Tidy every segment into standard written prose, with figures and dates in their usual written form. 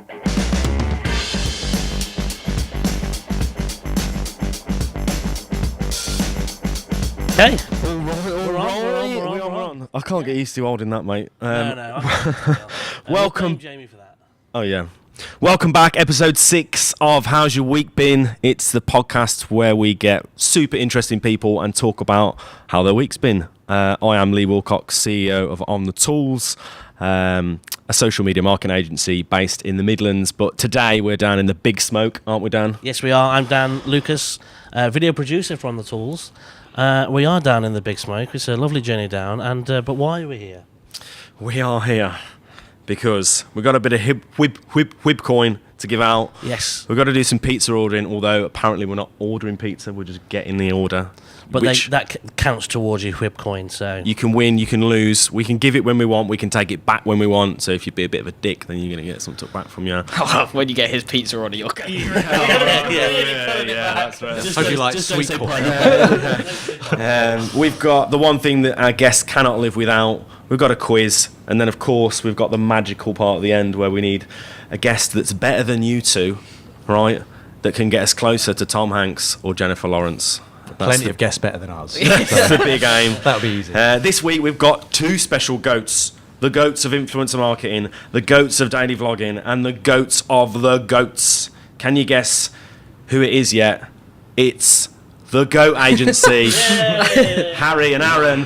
Okay. We're on. I can't get used to holding that, mate. No. Welcome. Blame Jamie for that. Oh, yeah. Welcome back, episode 6 of How's Your Week Been? It's the podcast where we get super interesting people and talk about how their week's been. I am Lee Wilcox, CEO of On The Tools, a social media marketing agency based in the Midlands. But today we're down in the Big Smoke, aren't we, Dan? Yes, we are. I'm Dan Lucas, video producer from The Tools. We are down in the Big Smoke. It's a lovely journey down. And but why are we here? We are here because we've got a bit of whip coin to give out. Yes. We've got to do some pizza ordering, although apparently we're not ordering pizza, we're just getting the order. But that counts towards your whip coin, so... You can win, you can lose. We can give it when we want, we can take it back when we want. So if you be a bit of a dick, then you're going to get something took back from you. When you get his pizza order, you'll go... Yeah, that's right. Just Hope you don't- like just don't sweet say corn. pineapple. We've got the one thing that our guests cannot live without. We've got a quiz, and then of course we've got the magical part at the end where we need a guest that's better than you two, right? That can get us closer to Tom Hanks or Jennifer Lawrence. Plenty of guests better than ours. That's the big aim. That'll be easy. This week we've got two special goats. The goats of influencer marketing, the goats of daily vlogging, and the goats of the goats. Can you guess who it is yet? It's the Goat Agency. Harry and Arron.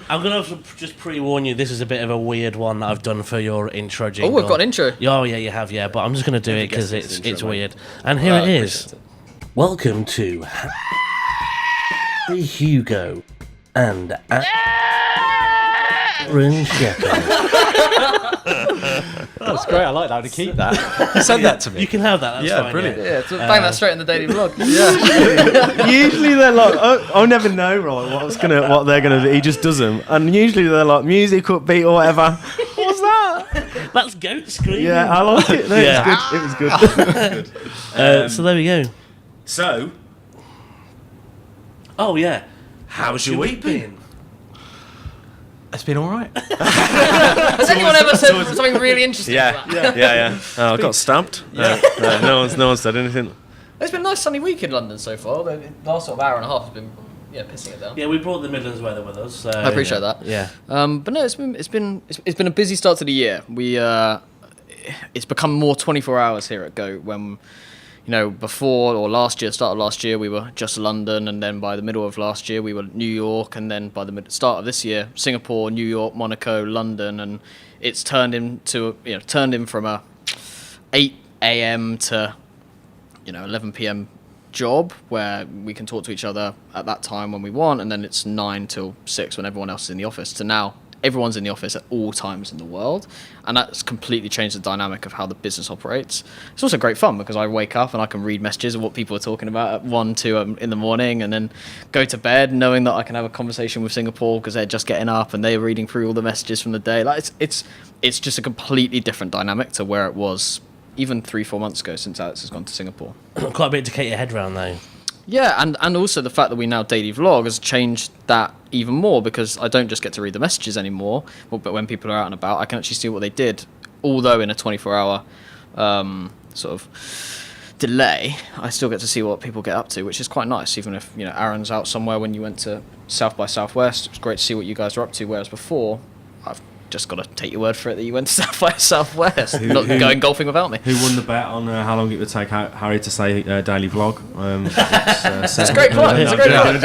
I'm going to just pre-warn you, this is a bit of a weird one that I've done for your intro jingle. Oh, we've got an intro. Oh, yeah, you have, yeah. But I'm just going to do it because it's intro, mate. weird. And here it is. Welcome to Harry, Hugo and Arron Shepherd. That's great. I like that. To keep that. Send that to me. You can have that. That's Yeah, fine, brilliant. Yeah, so bang that straight in the daily vlog. Usually they're like, I never know, right, what they're gonna do. He just does them, and usually they're like music upbeat or whatever. What's that? That's goat screaming. Yeah, I like it. No, Yeah. It was good. So there we go. So, Oh, yeah. how's your week been? It's been all right. Has anyone ever said something really interesting? Yeah. Oh, I got stabbed. No one said anything. It's been a nice sunny week in London so far. The last sort of hour and a half has been pissing it down. Yeah, we brought the Midlands weather with us. So, I appreciate that. Yeah. But no, it's been a busy start to the year. It's become more 24 hours here at Go when, before or start of last year, we were just London, and then by the middle of last year, we were New York, and then by the start of this year, Singapore, New York, Monaco, London, and it's turned in from a 8 a.m. to 11 p.m. job where we can talk to each other at that time when we want, and then it's 9 till 6 when everyone else is in the office, to now everyone's in the office at all times in the world, and that's completely changed the dynamic of how the business operates. It's also great fun because I wake up and I can read messages of what people are talking about at 1, 2 in the morning, and then go to bed knowing that I can have a conversation with Singapore because they're just getting up and they're reading through all the messages from the day. Like it's just a completely different dynamic to where it was even 3-4 months ago since Alex has gone to Singapore. Quite a bit to get your head around, though. Yeah, and also the fact that we now daily vlog has changed that even more, because I don't just get to read the messages anymore, but when people are out and about, I can actually see what they did. Although in a 24-hour sort of delay, I still get to see what people get up to, which is quite nice. Even if Arron's out somewhere when you went to South by Southwest, it was great to see what you guys are up to. Whereas before, I've just got to take your word for it that you went to South by Southwest, not going golfing without me. Who won the bet on how long it would take Harry to say daily vlog? It's a great plot. It's a great plot.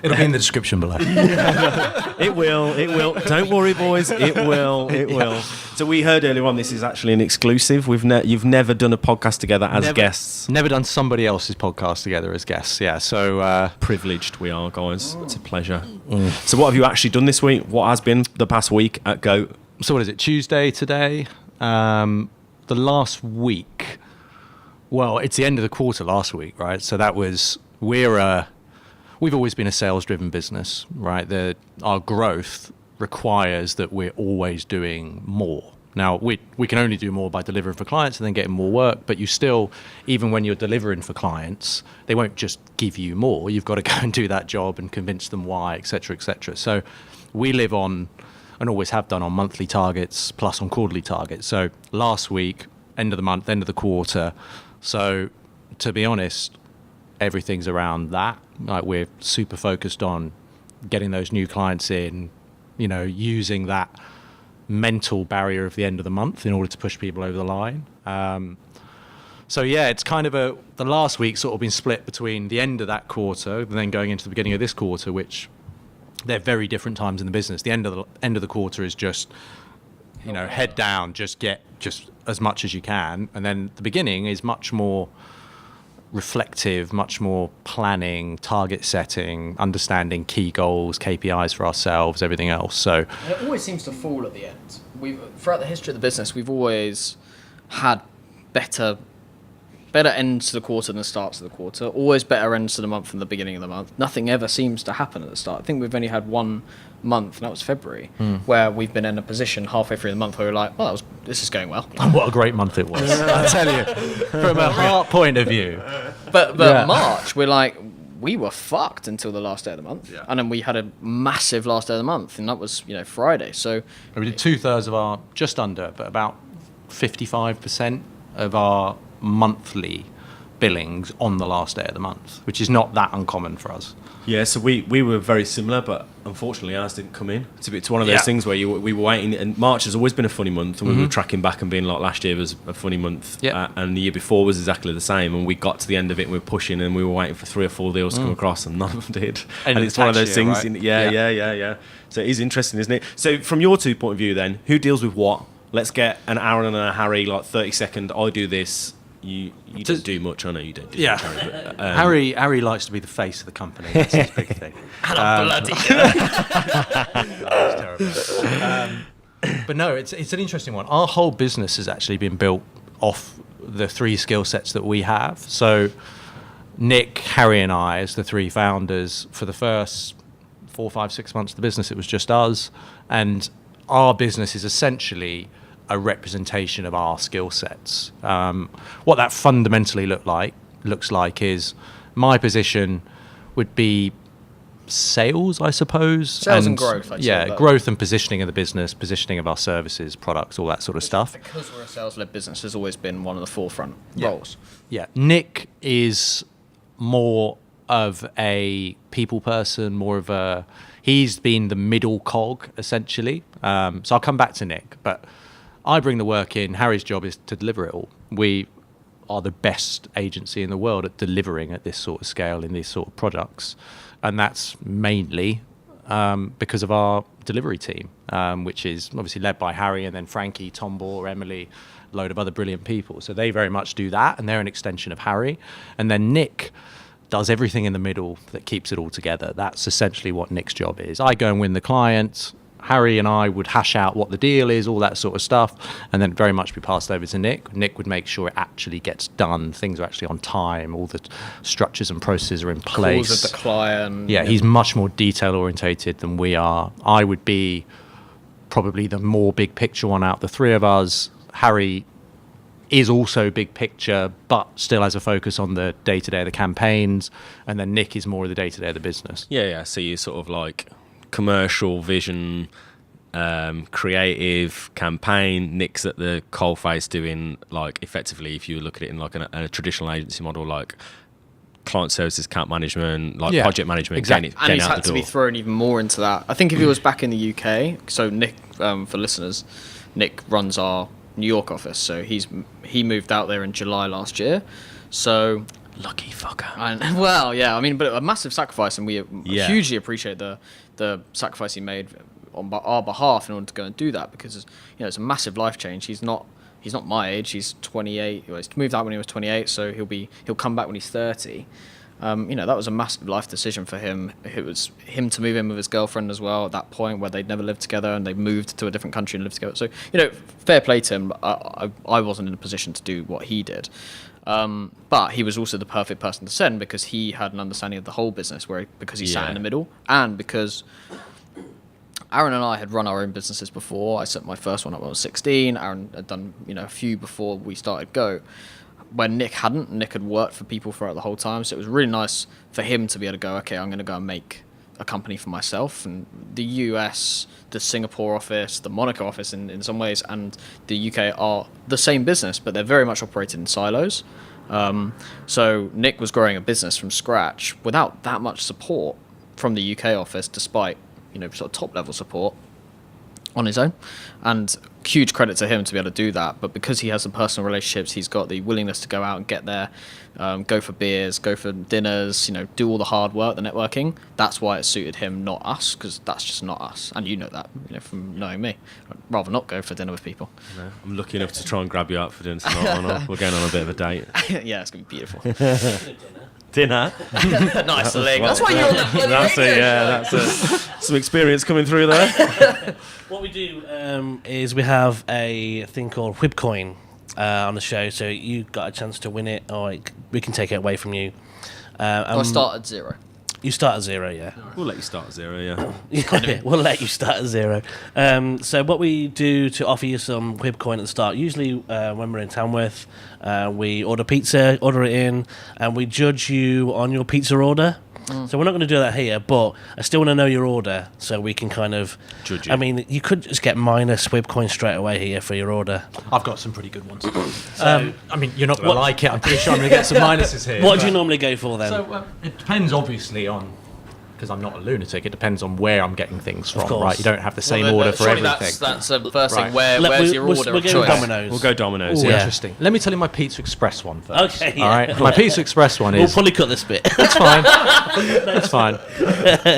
It'll be in the description below. It will. Don't worry, boys. It will. So we heard earlier on, this is actually an exclusive. You've never done a podcast together as guests. Never done somebody else's podcast together as guests. Yeah, so Privileged we are, guys. It's a pleasure. So what have you actually done this week? What has been the past week at Goat? So what is it? Tuesday today. The last week. Well, it's the end of the quarter last week, right? So that was we've always been a sales-driven business, right? Our growth requires that we're always doing more. Now, we can only do more by delivering for clients and then getting more work, but you still, even when you're delivering for clients, they won't just give you more. You've got to go and do that job and convince them why, et cetera, et cetera. So we live on and always have done on monthly targets plus on quarterly targets. So last week, end of the month, end of the quarter. So to be honest, everything's around that. Like, we're super focused on getting those new clients in, using that mental barrier of the end of the month in order to push people over the line. So yeah, it's kind of the last week sort of been split between the end of that quarter and then going into the beginning of this quarter, which they're very different times in the business. The end of the quarter is just, head down, just get as much as you can, and then the beginning is much more reflective, much more planning, target setting, understanding key goals, KPIs for ourselves, everything else. So and it always seems to fall at the end. Throughout the history of the business, we've always had better ends to the quarter than starts to the quarter, always better ends to the month than the beginning of the month. Nothing ever seems to happen at the start. I think we've only had one month, and that was February, where we've been in a position halfway through the month where we're like, well, this is going well. What a great month it was. I tell you, from a heart point of view. But March, we're like, we were fucked until the last day of the month. Yeah. And then we had a massive last day of the month, and that was, Friday. So we did 2/3 of our, just under, but about 55% of our monthly billings on the last day of the month, which is not that uncommon for us. Yeah, so we were very similar, but unfortunately ours didn't come in. It's one of those things where we were waiting, and March has always been a funny month, and we were tracking back and being like, last year was a funny month, and the year before was exactly the same, and we got to the end of it and we were pushing and we were waiting for 3 or 4 deals to come across, and none of them did. And it's one of those things, right? Yeah. So it is interesting, isn't it? So from your two point of view then, who deals with what? Let's get an Arron and a Harry, like 30 second, I do this. You don't do much, I know you don't do much, Harry, but, Harry likes to be the face of the company. That's his big thing. and I'm bloody That's terrible. But no, it's an interesting one. Our whole business has actually been built off the 3 skill sets that we have. So Nick, Harry and I, as the 3 founders, for the first 4, 5, 6 months of the business, it was just us. And our business is essentially a representation of our skill sets. What that fundamentally looks like is my position would be sales, I suppose. Sales and growth, I'd say. Yeah, growth and positioning of the business, positioning of our services, products, all that sort of stuff. Because we're a sales-led business, has always been one of the forefront roles. Yeah, Nick is more of a people person, he's been the middle cog, essentially. So I'll come back to Nick, but I bring the work in. Harry's job is to deliver it all. We are the best agency in the world at delivering at this sort of scale in these sort of products. And that's mainly because of our delivery team, which is obviously led by Harry and then Frankie, Tom Bohr, Emily, a load of other brilliant people. So they very much do that, and they're an extension of Harry. And then Nick does everything in the middle that keeps it all together. That's essentially what Nick's job is. I go and win the client. Harry and I would hash out what the deal is, all that sort of stuff, and then very much be passed over to Nick. Nick would make sure it actually gets done, things are actually on time, all the structures and processes are in place. Calls with the client. Yeah, he's much more detail-orientated than we are. I would be probably the more big picture one out the 3 of us. Harry is also big picture, but still has a focus on the day-to-day of the campaigns, and then Nick is more of the day-to-day of the business. Yeah, so you sort of like commercial vision, creative campaign. Nick's at the coalface doing, like, effectively, if you look at it in like a traditional agency model, like client services, account management, like project management, exactly. And he's had to be thrown even more into that. I think if he was back in the UK, so Nick, for listeners, Nick runs our New York office, so he moved out there in July last year. So lucky fucker. And, well, yeah, I mean, but a massive sacrifice, and we hugely appreciate the sacrifice he made on our behalf in order to go and do that, because it's a massive life change. He's not my age. He's 28. He's moved out when he was 28, so he'll come back when he's 30. That was a massive life decision for him. It was him to move in with his girlfriend as well at that point, where they'd never lived together, and they moved to a different country and lived together. So, fair play to him. I wasn't in a position to do what he did. But he was also the perfect person to send, because he had an understanding of the whole business, because he sat in the middle, and because Arron and I had run our own businesses before. I set my first one up when I was 16. Arron had done a few before we started Go. When Nick hadn't, Nick had worked for people throughout the whole time, so it was really nice for him to be able to go, okay, I'm going to go and make a company for myself, and the US, the Singapore office, the Monaco office in some ways, and the UK are the same business, but they're very much operated in silos. So Nick was growing a business from scratch without that much support from the UK office, despite, sort of top level support on his own. And huge credit to him to be able to do that. But because he has the personal relationships, he's got the willingness to go out and get there, go for beers, go for dinners, do all the hard work, the networking. That's why it suited him, not us, because that's just not us. And you know that, from knowing me. I'd rather not go for dinner with people. No, I'm lucky enough to try and grab you out for dinner tonight. We're going on a bit of a date. Yeah, it's going to be beautiful. Dinner? Nice link. That's why you're on that bloody That's radio it, yeah. show. That's some experience coming through there. What we do is we have a thing called Whipcoin on the show, so you got a chance to win it, or we can take it away from you. I start at 0. You start at 0, yeah. We'll let you start at 0, yeah. Yeah, we'll let you start at 0. So what we do to offer you some Whipcoin at the start, usually when we're in Tamworth, we order pizza, order it in, and we judge you on your pizza order. So we're not going to do that here, but I still want to know your order so we can kind of judge you. I mean, you could just get minus Whipcoin straight away here for your order. I've got some pretty good ones. I mean, you're not going to like it. I'm pretty sure I'm going to get some minuses here. What do you normally go for then? So it depends, obviously, on, because I'm not a lunatic, it depends on where I'm getting things from, course. right? You don't have the same order for surely everything. That's the first thing. Right. Where's your order we'll of go choice? Domino's. We'll go Domino's, Ooh, yeah. interesting. Let me tell you my Pizza Express one first. Okay, All right. yeah. My Pizza Express one We'll is. probably cut this bit. That's fine. That's fine.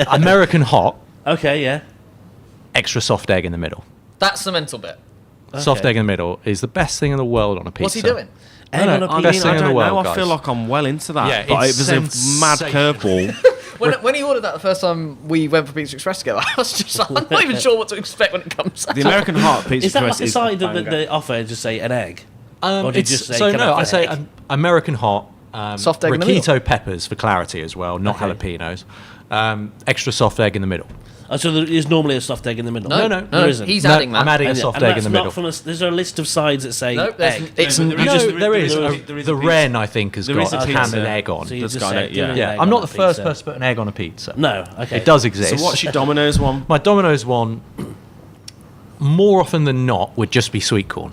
American hot, Okay, yeah. extra soft egg in the middle. That's the mental bit. Soft Okay. egg in the middle is the best thing in the world on a pizza. What's he doing? Egg No, on a I'm pizza. best thing I in the don't world, know. I guys. feel like I'm well into that. Yeah, but it it's was a mad sensational. curveball. When he ordered that the first time we went for Pizza Express together, I was just like, I'm not even sure what to expect when it comes out. The American Heart Pizza Is that Express like is side of banger. the offer? Just say an egg. Or did you It's, just say, so "Can I no, have I an say egg?" American hot, Soft egg in the Raquito peppers for clarity as well, not Okay. jalapenos. Extra soft egg in the middle. Oh, so there is normally a soft egg in the middle. No, no, there isn't. He's No, adding that. I'm adding a And- soft and egg in that's the not middle. from there's a list of sides that say No, there's- egg. it's No, n- but there No, is- there is. there is The a pizza. Ren, I think, has There is got a a ham pizza. and egg on. So you That's just got say, it, "Do yeah. an Yeah, egg I'm on not the the first pizza." person to put an egg on a pizza. No, okay. It does exist. So what's your Domino's one? My Domino's one, more often than not, would just be sweet corn.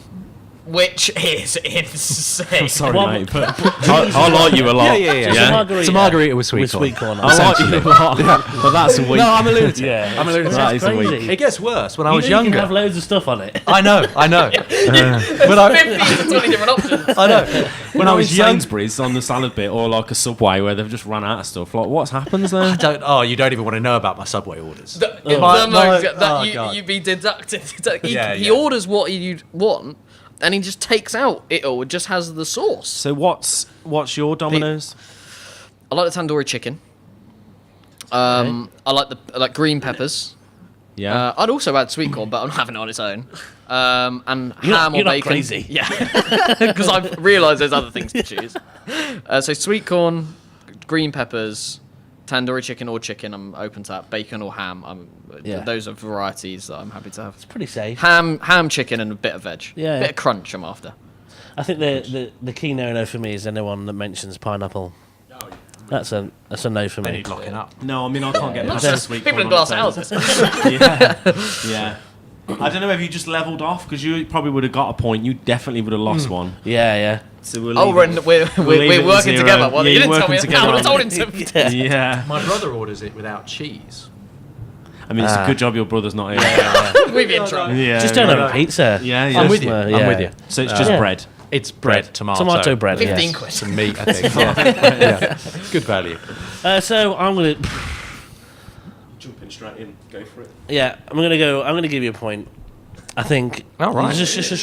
Which is insane. Sorry, Well, mate, but I like you a lot. It's a margarita. It's a margarita with sweet with corn. sweet corn. I like you a lot. But that's a weak. No, I'm a lunatic. Yeah, I'm a lunatic. That is a crazy. weak. It gets worse. When I You was know you younger, can have loads of stuff on it. I know. But I, 15 to 20 different options. I know. When I was young, Sainsbury's on the salad bit, or like a Subway where they've just run out of stuff. Like, what happens there? you don't even want to know about my Subway orders. You'd be deducted. He Yeah. orders what you want, and he just takes out it all. It just has the sauce. So what's your Domino's? I like the tandoori chicken. I like green peppers. Yeah. I'd also add sweet corn, but I'm not having it on its own. And You're not- ham or you're not bacon. crazy. Yeah, because I've realised there's other things to choose. So sweet corn, green peppers, tandoori chicken or chicken. I'm open to that. Bacon or ham. Yeah. Those are varieties that I'm happy to have. Pretty safe. Ham, chicken, and a bit of veg. Yeah. Bit of crunch. I'm after. I think the key no for me is anyone that mentions pineapple. That's a no for They me. need locking up. No, I mean I can't get past Then- the sweet People corn in on glass its own. houses. Yeah. I don't know if you just leveled off because you probably would have got a point. You definitely would have lost one. Yeah. So we'll Oh, leave it- we're leave it we're at working 0. together. Well, Yeah, you you're didn't tell me. working I would have together. told him to. Yeah. My brother orders it without cheese. I mean, it's a good job your brother's not here. We'd be in trouble. Yeah. Just don't have a pizza. Yeah, yeah. I'm with you. Yeah. I'm with you. So it's just Yeah. bread. It's bread, tomato. Tomato bread. 15 yes. quid. Some meat, I think. Yeah. It's good value. So I'm gonna. Jumping straight in. Go for it. Yeah, I'm gonna give you a point. I think All right. it's just a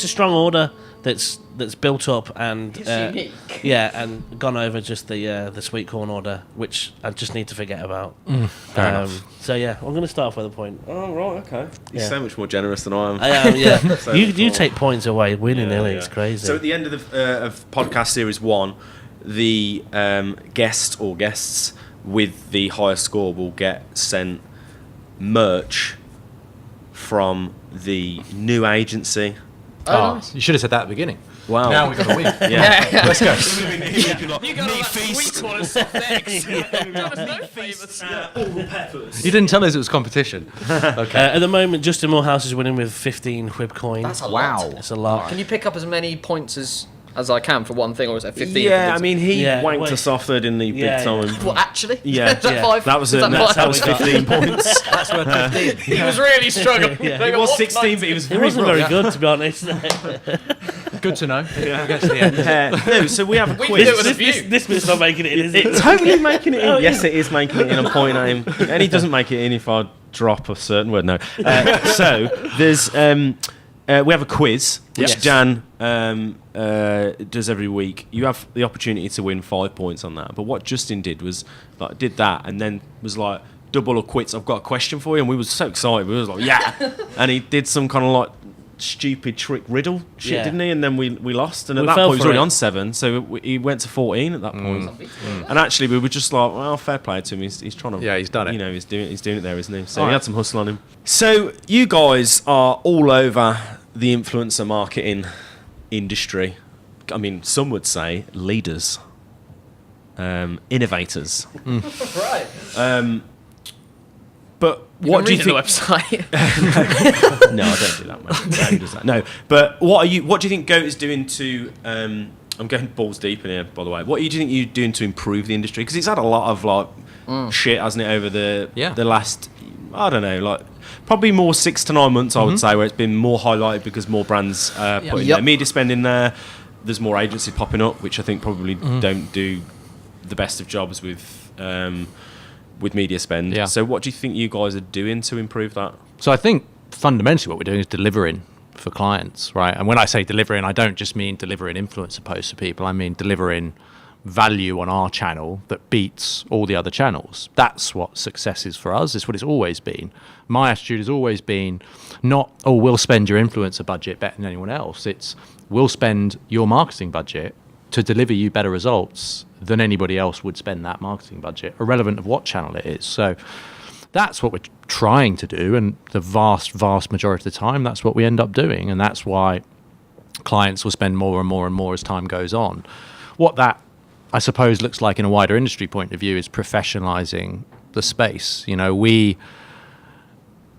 strong order that's built up and unique. yeah, and gone over just the sweet corn order, which I just need to forget about. Fair enough. So yeah, I'm gonna start off with a point. Oh, right, okay. You're Yeah. so much more generous than I am. I am, yeah. So you much more. take points away willy nilly. Yeah, It's yeah. crazy. So at the end of the of podcast series 1, the guest or guests with the highest score will get sent merch from the new agency Oh, nice. You should have said that at the beginning. Wow. Now we've got a week. Yeah. Let's go. You got Meat a feast. sweet one and soft eggs. All peppers. You didn't tell us it was competition. Okay. At the moment, Justin Morehouse is winning with 15 whip coin. That's a Wow. lot. It's a lot. Can you pick up as many points as I can for one thing, or is it 15? Yeah, I mean, he Yeah, wanked wait. us off third in the Yeah, big time. Well, actually, Yeah. Is that Yeah. 5? That was Is it. that That was 15 points. That's worth 15. He was really struggling. Yeah. It was 16, but he was It very wasn't very rough. good, to be honest. Good to know. Yeah. Get to the end. No, so we have a We quiz. do it with a view. this bit's not making it in, is it? It's totally making it in. Oh, Yes, it is making it in. I'm pointing at him. And he doesn't make it in if I drop a certain word. No. So there's we have a quiz, which Yes. Jan does every week. You have the opportunity to win 5 points on that. But what Justin did was did that and then was like, double or quits. I've got a question for you. And we were so excited. We was like, yeah. And he did some kind of like stupid trick riddle shit, Yeah. didn't he? And then we lost. And at We that fell point, he was for already it. on 7. So he went to 14 at that point. And actually, we were just like, well, fair play to him. He's trying to. Yeah, he's done it. You know, he's doing it there, isn't he? So All he right. had some hustle on him. So you guys are all over the influencer marketing industry. I mean, some would say leaders, innovators. Right. But what do you think? The website. No, I don't do that, man. Barry does that. No, but what do you think Goat is doing to? I'm going balls deep in here, by the way. What do you think you're doing to improve the industry? Because it's had a lot of like shit, hasn't it, over the last, I don't know, like probably more 6 to 9 months, I would say, where it's been more highlighted because more brands putting Yep. their media spend in there. There's more agencies popping up, which I think probably don't do the best of jobs with media spend. Yeah. So what do you think you guys are doing to improve that? So I think fundamentally what we're doing is delivering for clients, right? And when I say delivering, I don't just mean delivering influencer posts for people. I mean delivering value on our channel that beats all the other channels. That's what success is for us. It's what it's always been. My attitude has always been not, oh, we'll spend your influencer budget better than anyone else. It's, we'll spend your marketing budget to deliver you better results than anybody else would spend that marketing budget, irrelevant of what channel it is. So that's what we're trying to do, and the vast majority of the time, that's what we end up doing, and that's why clients will spend more and more and more as time goes on. What that, I suppose, looks like in a wider industry point of view is professionalizing the space. You know,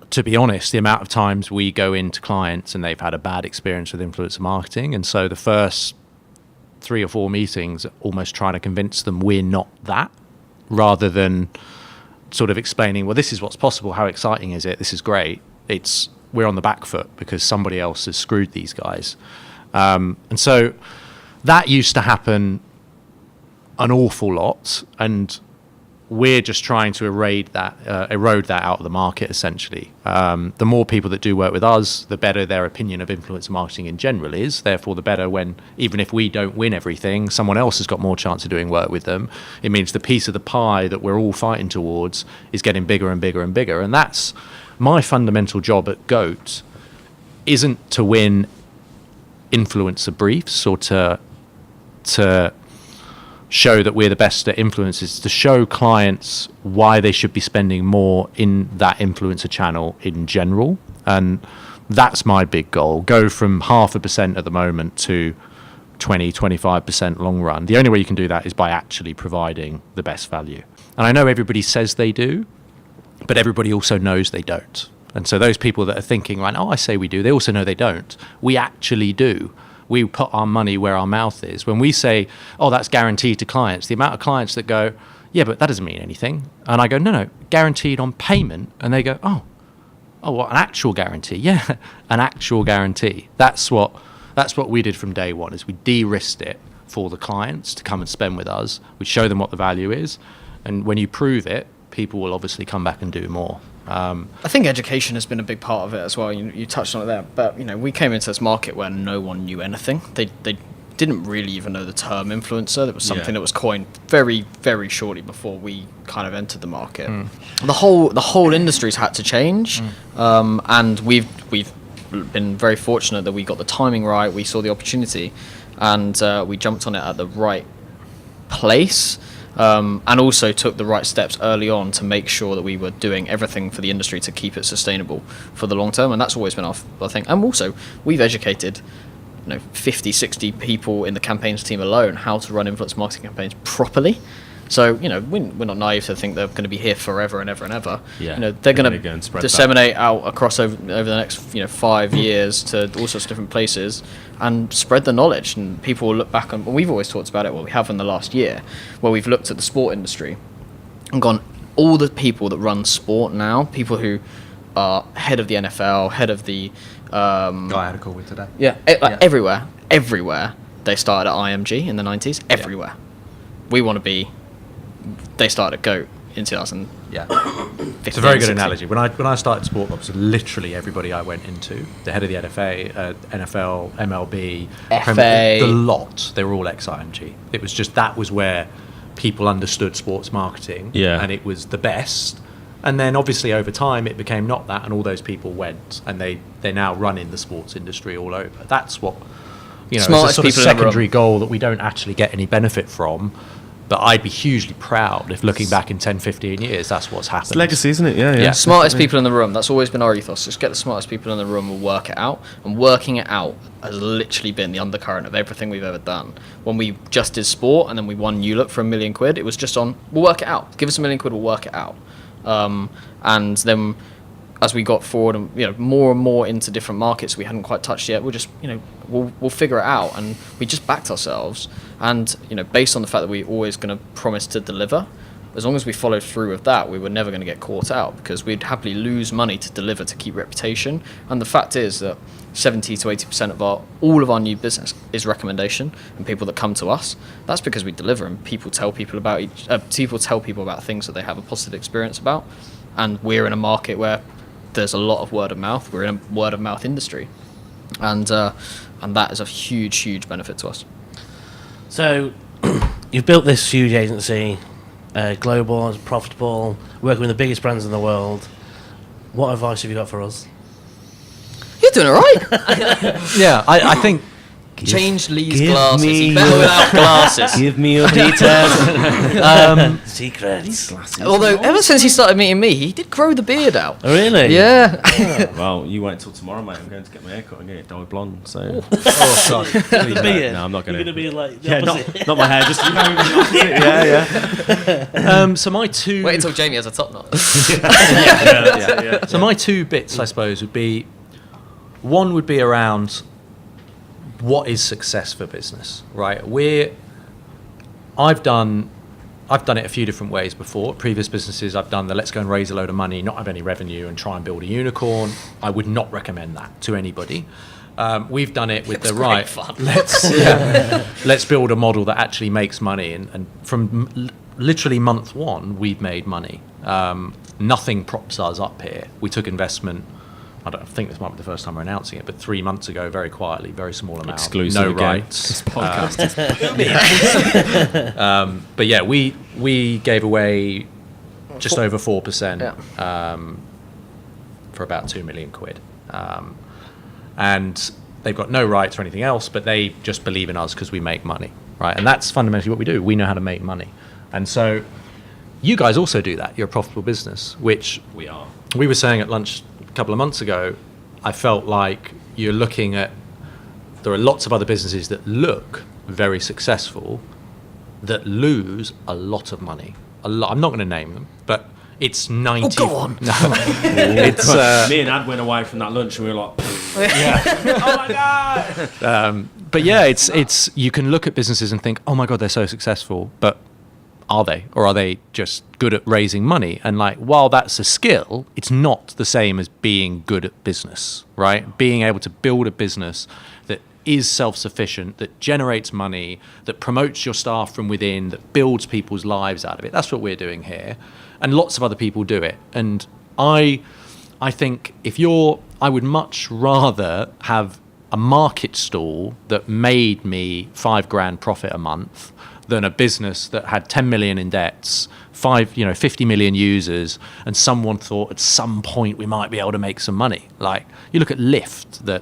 to be honest, the amount of times we go into clients and they've had a bad experience with influencer marketing, and so the first 3 or 4 meetings almost trying to convince them we're not that, rather than sort of explaining, well, this is what's possible, how exciting is it, this is great. It's, we're on the back foot because somebody else has screwed these guys. And so that used to happen an awful lot, and we're just trying to erode that out of the market, essentially. The more people that do work with us, the better their opinion of influencer marketing in general is. Therefore, the better when, even if we don't win everything, someone else has got more chance of doing work with them. It means the piece of the pie that we're all fighting towards is getting bigger and bigger and bigger. And that's my fundamental job at GOAT, isn't to win influencer briefs or to show that we're the best at influencers, to show clients why they should be spending more in that influencer channel in general. And that's my big goal. Go from 0.5% at the moment to 20-25% long run. The only way you can do that is by actually providing the best value. And I know everybody says they do, but everybody also knows they don't. And so those people that are thinking, right, oh, I say we do, they also know they don't. We actually do. We put our money where our mouth is. When we say, oh, that's guaranteed to clients, the amount of clients that go, yeah, but that doesn't mean anything. And I go, no, guaranteed on payment. And they go, oh, what, an actual guarantee? Yeah, an actual guarantee. That's what we did from day one, is we de-risked it for the clients to come and spend with us. We show them what the value is. And when you prove it, people will obviously come back and do more. I think education has been a big part of it as well. You touched on it there, but we came into this market where no one knew anything. They didn't really even know the term influencer. That was something that was coined very, very shortly before we kind of entered the market. The whole industry's had to change, and we've been very fortunate that we got the timing right. We saw the opportunity, and we jumped on it at the right place. and also took the right steps early on to make sure that we were doing everything for the industry to keep it sustainable for the long term. And that's always been our thing. And also, we've educated 50, 60 people in the campaigns team alone how to run influence marketing campaigns properly. So, we're not naive to think they're going to be here forever and ever and ever. Yeah, they're going go and to spread disseminate out across over the next 5 years to all sorts of different places and spread the knowledge. And people will look back on, we've always talked about it, we have in the last year, where we've looked at the sport industry and gone, all the people that run sport now, people who are head of the NFL, head of the... guy I had a call with today. Yeah, everywhere. They started at IMG in the 90s, everywhere. We want to be... They started at GOAT in 2000. Yeah, it's a very good analogy. When I started Sport Clubs, literally everybody I went into, the head of the NFA, NFL, MLB, FA, the lot, they were all ex-IMG. It was just, that was where people understood sports marketing, and it was the best. And then obviously over time it became not that, and all those people went, and they're now running the sports industry all over. That's what, it's a sort of secondary goal that we don't actually get any benefit from. But I'd be hugely proud if, looking back in 10, 15 years, that's what's happened. It's legacy, isn't it? Yeah. Smartest people in the room. That's always been our ethos. Just get the smartest people in the room and work it out. And working it out has literally been the undercurrent of everything we've ever done. When we just did sport and then we won New Look for £1 million, it was just on, we'll work it out. Give us £1 million, we'll work it out. And then as we got forward and more and more into different markets we hadn't quite touched yet, we'll just we'll figure it out. And we just backed ourselves. And based on the fact that we're always going to promise to deliver, as long as we followed through with that, we were never going to get caught out, because we'd happily lose money to deliver to keep reputation. And the fact is that 70 to 80% of all of our new business is recommendation and people that come to us. That's because we deliver, and people tell people about things that they have a positive experience about. And we're in a market where there's a lot of word of mouth. We're in a word of mouth industry, and that is a huge benefit to us. So, you've built this huge agency, global, profitable, working with the biggest brands in the world. What advice have you got for us? You're doing all right. Yeah, I think... Change Lee's glasses. He's better without glasses. Give me your details. Secrets. Although, ever since he started meeting me, he did grow the beard out. Oh, really? Yeah. Oh, well, you wait until tomorrow, mate. I'm going to get my hair cut and get it dyed blonde. So. sorry. The beard? No, I'm not going to. You're going to be like the opposite. not my hair. Just yeah. So my two... Wait until Jamie has a top knot. yeah. So my two bits, I suppose, would be... One would be around... what is success for business, right? I've done it a few different ways before. Previous businesses, I've done the let's go and raise a load of money, not have any revenue, and try and build a unicorn. I would not recommend that to anybody. We've done it with fun. Let's build a model that actually makes money, and from literally month one, we've made money. Nothing props us up here. We took investment. I don't think this might be the first time we're announcing it, but 3 months ago, very quietly, very small amount, exclusive no again. rights. This podcast is but yeah, we gave away just over 4% for about £2 million. And they've got no rights or anything else, but they just believe in us because we make money, right? And that's fundamentally what we do. We know how to make money. And so you guys also do that. You're a profitable business, which we are. We were saying at lunch a couple of months ago, I felt like you're looking at, there are lots of other businesses that look very successful that lose a lot of money. I'm not going to name them, but it's 90. Oh, go on. No, it's me and Ad went away from that lunch and we were like, oh my god. But yeah, it's you can look at businesses and think, oh my god, they're so successful, but are they? Or are they just good at raising money? And like, while that's a skill, it's not the same as being good at business, right? Being able to build a business that is self-sufficient, that generates money, that promotes your staff from within, that builds people's lives out of it. That's what we're doing here. And lots of other people do it. And I think I would much rather have a market stall that made me $5,000 profit a month than a business that had 10 million in debts, 50 million users, and someone thought at some point we might be able to make some money. Like you look at Lyft, that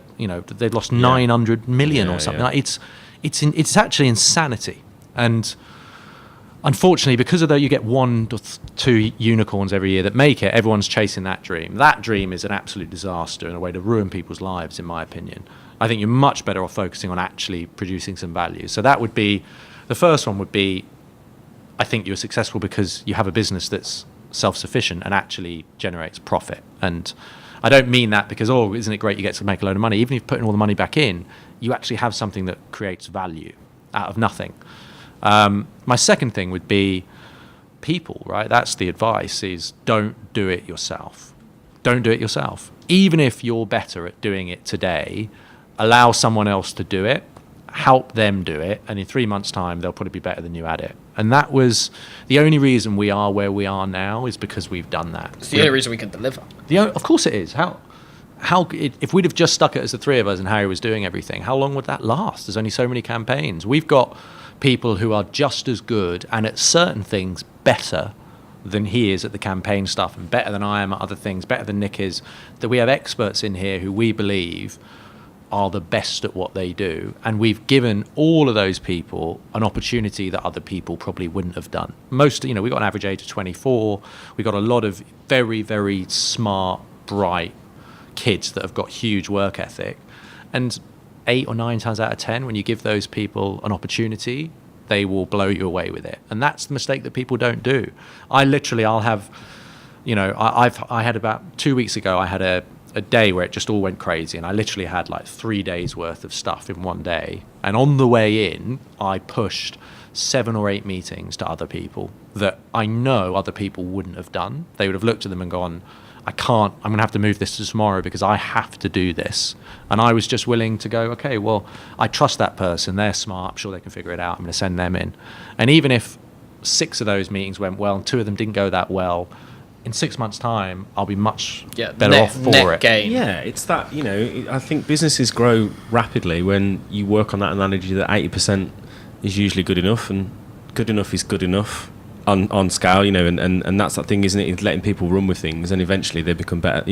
they've lost 900 million or something. Yeah. Like, it's actually insanity. And unfortunately, because of that, you get 1 to 2 unicorns every year that make it. Everyone's chasing that dream. That dream is an absolute disaster and a way to ruin people's lives, in my opinion. I think you're much better off focusing on actually producing some value. So that would be, the first one would be, I think you're successful because you have a business that's self-sufficient and actually generates profit. And I don't mean that because, oh, isn't it great you get to make a load of money? Even if you're putting all the money back in, you actually have something that creates value out of nothing. My second thing would be people, right? That's the advice, is don't do it yourself. Don't do it yourself. Even if you're better at doing it today, allow someone else to do it, help them do it, and in 3 months' time, they'll probably be better than you at it. And that was the only reason we are where we are now, is because we've done that. It's the only reason we can deliver. Of course it is. If we'd have just stuck it as the three of us and Harry was doing everything, how long would that last? There's only so many campaigns. We've got people who are just as good and at certain things better than he is at the campaign stuff, and better than I am at other things, better than Nick is, that we have experts in here who we believe are the best at what they do, and we've given all of those people an opportunity that other people probably wouldn't have done. Most, we've got an average age of 24. We've got a lot of very, very smart, bright kids that have got huge work ethic, and 8 or 9 times out of 10, when you give those people an opportunity, they will blow you away with it. And that's the mistake that people don't do. I'll have, I had about 2 weeks ago, I had a day where it just all went crazy, and I literally had like 3 days worth of stuff in one day. And on the way in, I pushed 7 or 8 meetings to other people that I know other people wouldn't have done. They would have looked at them and gone, I'm going to have to move this to tomorrow because I have to do this. And I was just willing to go, okay, well, I trust that person. They're smart. I'm sure they can figure it out. I'm going to send them in. And even if 6 of those meetings went well and 2 of them didn't go that well, in 6 months' time, I'll be much better off for it. Gain. Yeah, it's that, I think businesses grow rapidly when you work on that analogy that 80% is usually good enough, and good enough is good enough on scale, and that's that thing, isn't it? It's letting people run with things, and eventually they become better.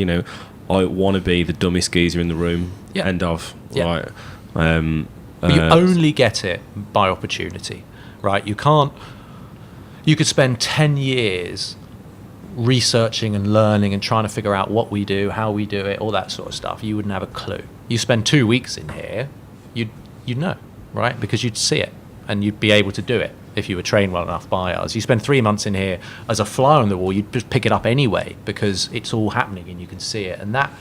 I want to be the dumbest geezer in the room. Yeah. End of. Yeah. Right. But you only get it by opportunity, right? You could spend 10 years researching and learning and trying to figure out what we do, how we do it, all that sort of stuff. You wouldn't have a clue. You spend 2 weeks in here, you'd know, right? Because you'd see it and you'd be able to do it if you were trained well enough by us. You spend 3 months in here as a fly on the wall, you'd just pick it up anyway because it's all happening and you can see it. And that,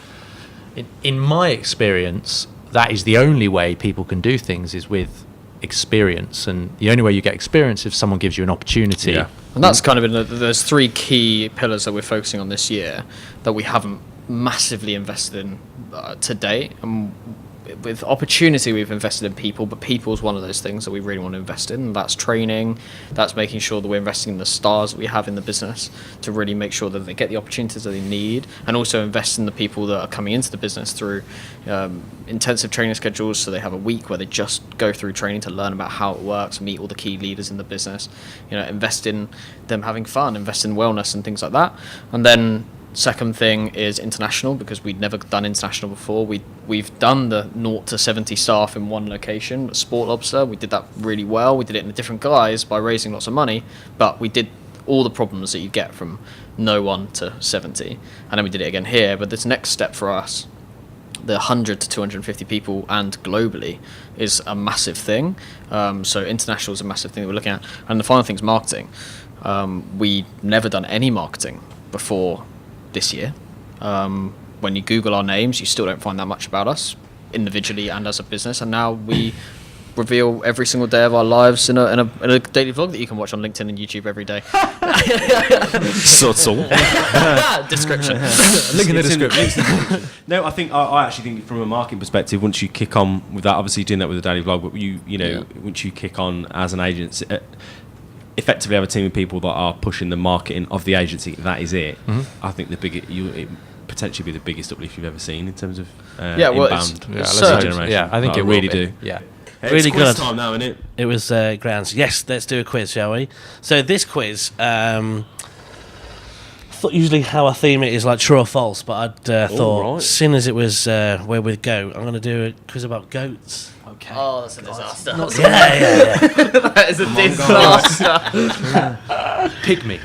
in my experience, that is the only way people can do things, is with experience. And the only way you get experience is if someone gives you an opportunity. Yeah. And that's kind of there's 3 key pillars that we're focusing on this year that we haven't massively invested in to date. With opportunity, we've invested in people, but people is one of those things that we really want to invest in. And that's training. That's making sure that we're investing in the stars that we have in the business to really make sure that they get the opportunities that they need, and also invest in the people that are coming into the business through intensive training schedules. So they have a week where they just go through training to learn about how it works, meet all the key leaders in the business, invest in them having fun, invest in wellness and things like that. And then second thing is international, because we'd never done international before. We've done the 0 to 70 staff in one location, but Sport Lobster, we did that really well. We did it in a different guise by raising lots of money, but we did all the problems that you get from no 1 to 70, and then we did it again here. But this next step for us, the 100 to 250 people and globally, is a massive thing. So international is a massive thing that we're looking at. And the final thing is marketing. We'd never done any marketing before this year. When you Google our names, you still don't find that much about us individually and as a business. And now we reveal every single day of our lives in a daily vlog that you can watch on LinkedIn and YouTube every day. Subtle. Description. Link in the description. No, I actually think from a marketing perspective, once you kick on with that, obviously doing that with the daily vlog, but once you kick on as an agency, effectively have a team of people that are pushing the marketing of the agency, that is it. Mm-hmm. I think it potentially be the biggest uplift you've ever seen in terms of inbound generation. Yeah, I think it really will be. do. Yeah. Really it's quiz good. time now, isn't it? It was grand. Yes, let's do a quiz, shall we? So this quiz, thought usually how I theme it is like true or false, but I'd thought, right. seeing as it was where we go, I'm going to do a quiz about goats. Okay. Oh, that's a disaster. Yeah. That is a disaster. Pygmy.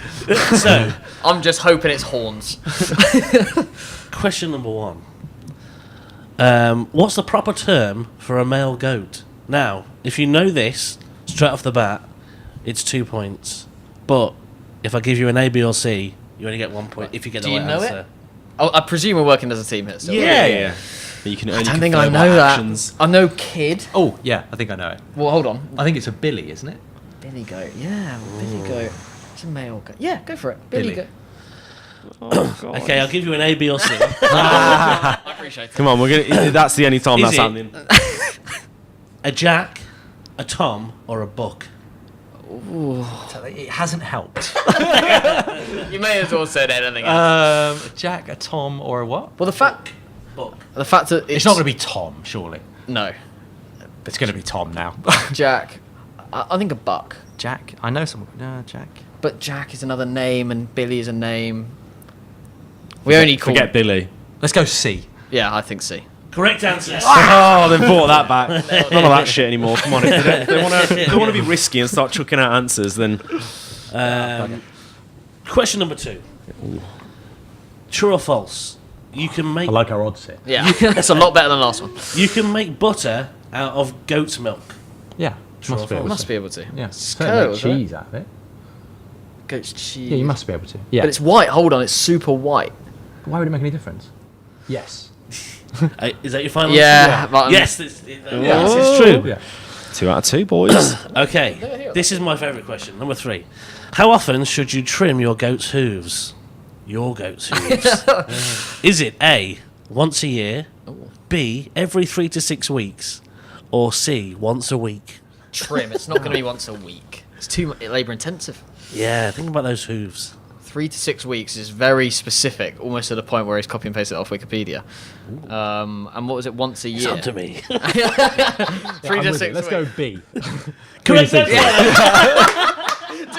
So, I'm just hoping it's horns. question number 1. What's the proper term for a male goat? Now, if you know this straight off the bat, it's 2 points. But if I give you an A, B, or C, you only get 1 point if you get Do the you right know answer. it? I presume we're working as a team here still. Yeah. You can only I don't think I confirm know our that. actions. I know kid. Oh, yeah, I think I know it. Well, hold on. I think it's a Billy, isn't it? Billy goat. Yeah, Billy goat. It's a male goat. Yeah, go for it. Billy Billy. goat. Oh, God. Okay, I'll give you an A, B, or C. I appreciate it. Come on, we're gonna. That's the only time Is that's it? happening. A Jack, a Tom, or a Buck? It hasn't helped. You may as well said anything else. A Jack, a Tom, or a what? Well, the fact Buck. that It's not going to be Tom, surely. No, It's going to be Tom now. Jack. I think a buck. Jack, I know someone. Jack. But Jack is another name, and Billy is a name. We only call. Forget Billy. Let's go C. Yeah, I think C. Correct answer. Oh, they've brought that back. None of that shit anymore. Come on, if they want to be risky and start chucking out answers, then Question number 2. True or false? You can make our odds here. Yeah, that's a lot better than the last one. you can make butter out of goat's milk. Yeah, True or must be false? able Must to. be able to. Yeah, It's certainly curd, make isn't it? cheese out of it. Goat's cheese. Yeah, you must be able to. Yeah. But it's white. Hold on, it's super white. Why would it make any difference? Yes. Is that your final Yeah, answer? but Yes, this is true. Yeah. 2 out of 2, boys. Okay, this is my favourite question. Number 3. How often should you trim your goat's hooves? Your goat's hooves. Is it A, once a year, B, every 3 to 6 weeks, or C, once a week? trim. It's not going to be once a week. It's too labour intensive. Yeah, think about those hooves. 3 to 6 weeks is very specific, almost to the point where he's copy and pasted it off Wikipedia. And what was it? Once a It's year. up to me. 3 I'm to with 6 it. Let's go B. Correct answer.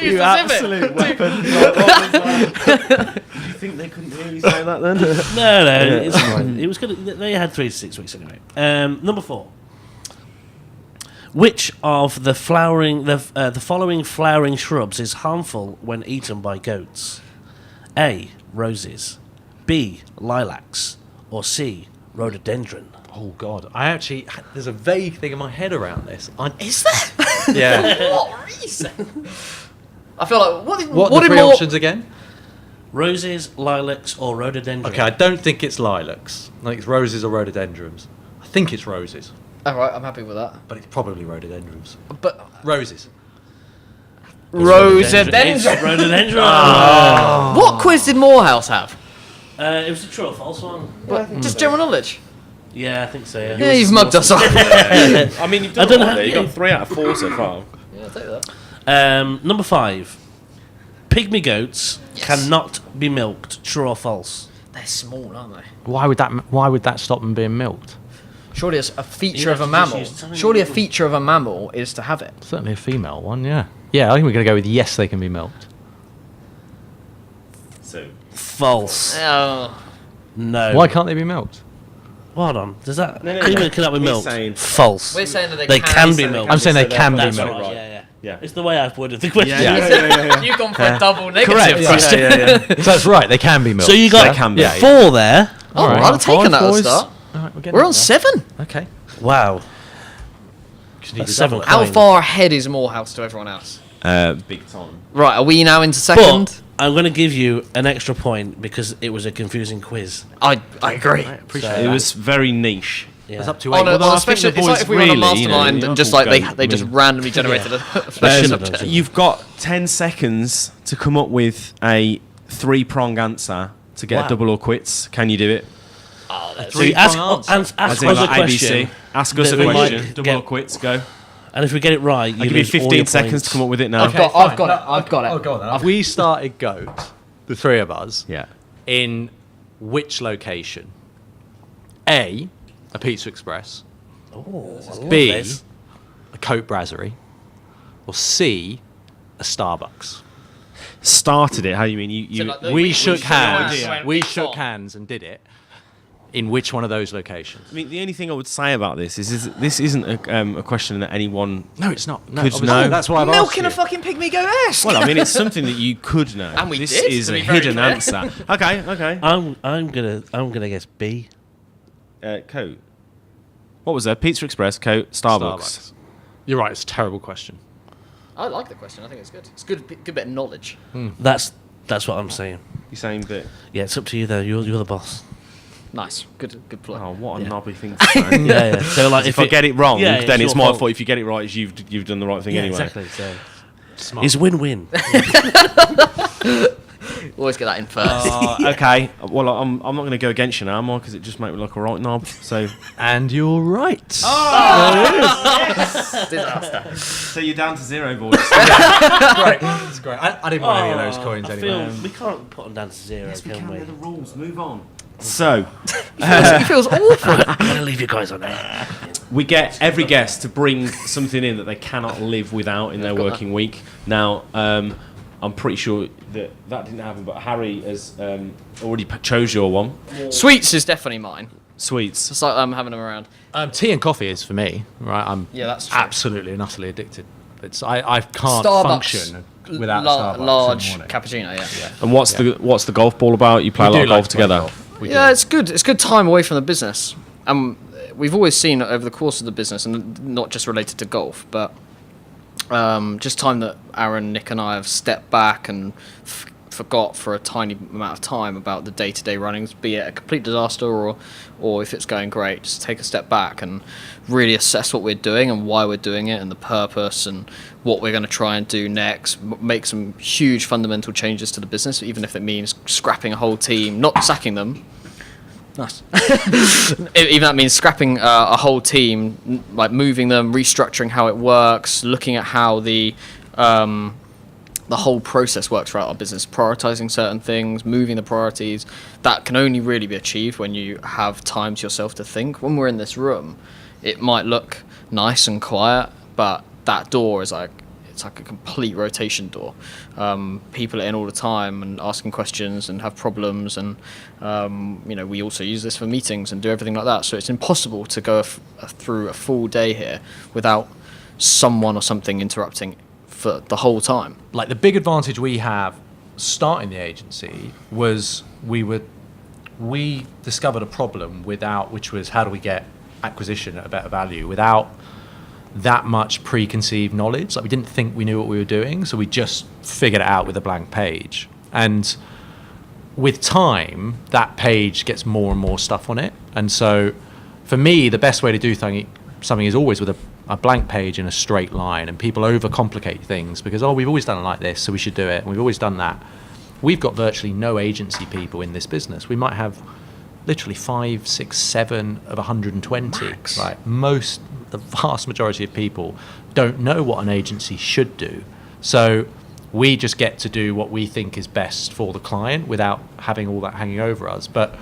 Too specific. weapon. You think they couldn't hear you say that then? No, it's fine. It was good. They had 3 to 6 weeks anyway. Number 4. Which of the following flowering shrubs is harmful when eaten by goats? A, roses, B, lilacs, or C, rhododendron? Oh God! There's a vague thing in my head around this. Is there? Yeah. What reason? I feel like What are what the did three more? options again? Roses, lilacs, or rhododendron? Okay, I don't think it's lilacs. I think it's roses or rhododendrons. I think it's roses, All right, I'm happy with that. but it's probably rhododendrons. But Roses. It's rhododendron. what quiz did Morehouse have? It was a true or false one. Just general knowledge. Yeah, I think so. Yeah. Yeah, you've mugged us off. I mean, you've I done don't it know. there. You got 3 out of 4 so far. Yeah, I'll take that. Number 5. Pygmy goats cannot be milked. True or false? They're small, aren't they? Why would that stop them being milked? Surely it's a feature You of a have to just mammal. use tiny Surely a little- feature of a mammal is to have it. Certainly a female one. Yeah. Yeah, I think we're going to go with yes. They can be milked. So, False. Oh. No. Why can't they be milked? Hold on. Does that No. pygmy cannot be He's milked? saying- False. We're saying that They can be milked. I'm saying they can be That's milked. right. Right. Yeah. yeah. It's the way I've worded the question. You've gone for a double negative Correct. question. So that's right. They can be milked. So you got They can be. 4 there. Oh, Alright. I'd have taken that at the Boys. start. All right, We're on 7. Okay. Wow. Just need That's to 7 double it. How coins. far ahead is Morehouse to everyone else? big time. Right, are we now into second? But I'm going to give you an extra point because it was a confusing quiz. I agree. Appreciate It that. was very niche. Yeah. It's up to On 8. a, Although on I a think special, the it's like boys if we were on a really, you know, mastermind you and just don't like go- they just randomly generated a Shouldn't special have done subject. so. You've got 10 seconds to come up with a 3-prong answer to get Wow. a double or quits. Can you do it? So you ask, answer. ask As in us a like question. ABC. Ask us a that we might question. Double get- or quits. Go. And if we get it right, I'll give you 15 seconds to come up with it now. I've got it. go on then. We started GOAT, the 3 of us, Yeah. in which location? A Pizza Express, Oh, I love B, this. a Coke Brasserie, or C, a Starbucks? started it. How do you mean? You So, like, We shook hands. idea. We shook hands and did it. In which one of those locations? I mean, the only thing I would say about this is that this isn't a question that anyone. No, it's not. No, Could obviously, know. That's why I've asked Milking you. a fucking pygmy go esque. Well, I mean, it's something that you could know. And we this did, is to a be very hidden fair. answer. Okay. I'm gonna guess B. Coat. What was that? Pizza Express, Coat, Starbucks. You're right. It's a terrible question. I like the question. I think it's good. It's good bit of knowledge. That's what I'm saying. You're saying that. Yeah, it's up to you though. You're the boss. Nice. Good play. Oh, what a Yeah. knobby thing to say. Yeah. So like, if I get it wrong, yeah, then it's your my fault. fault. If you get it right, it's you've done the right thing Yeah, anyway. exactly. So Smart. it's win-win. Always get that in first. Okay. Well, I'm not going to go against you now, am I? Because it just makes me look a right knob. So. And you're right. Disaster. So you're down to 0, boys. Great. It's great. I didn't want any of those coins I anyway. feel we can't put them down to 0, can we? They're the rules. Move on. So He feels awful. I'm gonna leave you guys on there. we get every guest to bring something in that they cannot live without in their working week. Now, I'm pretty sure that didn't happen, but Harry has already chose your one. Sweets is definitely mine. Sweets. It's like I'm having them around. Tea and coffee is for me, right? I'm That's true. absolutely and utterly addicted. I can't Starbucks. function without Starbucks large in the morning. cappuccino. Yeah. And what's the golf ball about? You play a We lot do of like golf to play together. golf. We Yeah, do. it's good. It's good time away from the business. We've always seen over the course of the business, and not just related to golf, but just time that Arron, Nick, and I have stepped back and forgot for a tiny amount of time about the day-to-day runnings, be it a complete disaster or if it's going great. Just take a step back and really assess what we're doing and why we're doing it and the purpose and what we're going to try and do next. Make some huge fundamental changes to the business, even if it means scrapping a whole team, not sacking them. Nice. Even that means scrapping a whole team, like moving them, restructuring how it works, looking at how the whole process works throughout our business, prioritizing certain things, moving the priorities. That can only really be achieved when you have time to yourself to think. When we're in this room, it might look nice and quiet, but that door is like a complete rotation door. People are in all the time and asking questions and have problems, and we also use this for meetings and do everything like that. So it's impossible to go through a full day here without someone or something interrupting for the whole time. Like the big advantage we have starting the agency was we discovered a problem which was how do we get acquisition at a better value without that much preconceived knowledge. Like we didn't think we knew what we were doing, so we just figured it out with a blank page. And with time, that page gets more and more stuff on it. And so for me, the best way to do something is always with a blank page in a straight line, and people overcomplicate things because, we've always done it like this, so we should do it, and we've always done that. We've got virtually no agency people in this business. We might have literally 5, 6, 7 of 120. Max. Like the vast majority of people don't know what an agency should do. So we just get to do what we think is best for the client without having all that hanging over us. But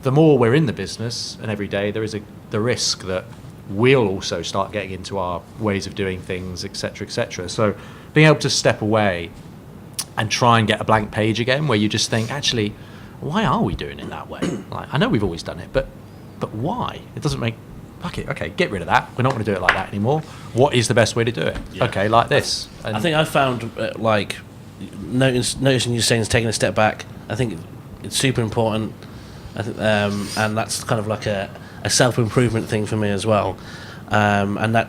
the more we're in the business and every day, there is the risk that we'll also start getting into our ways of doing things, etc., etc. So being able to step away and try and get a blank page again where you just think, actually, why are we doing it that way? Like, I know we've always done it, but why? It doesn't make... Fuck it, okay, get rid of that. We're not going to do it like that anymore. What is the best way to do it? Yeah. Okay, like this. And I think I found noticing you saying is taking a step back. I think it's super important. I think, and that's kind of like a self-improvement thing for me as well. And that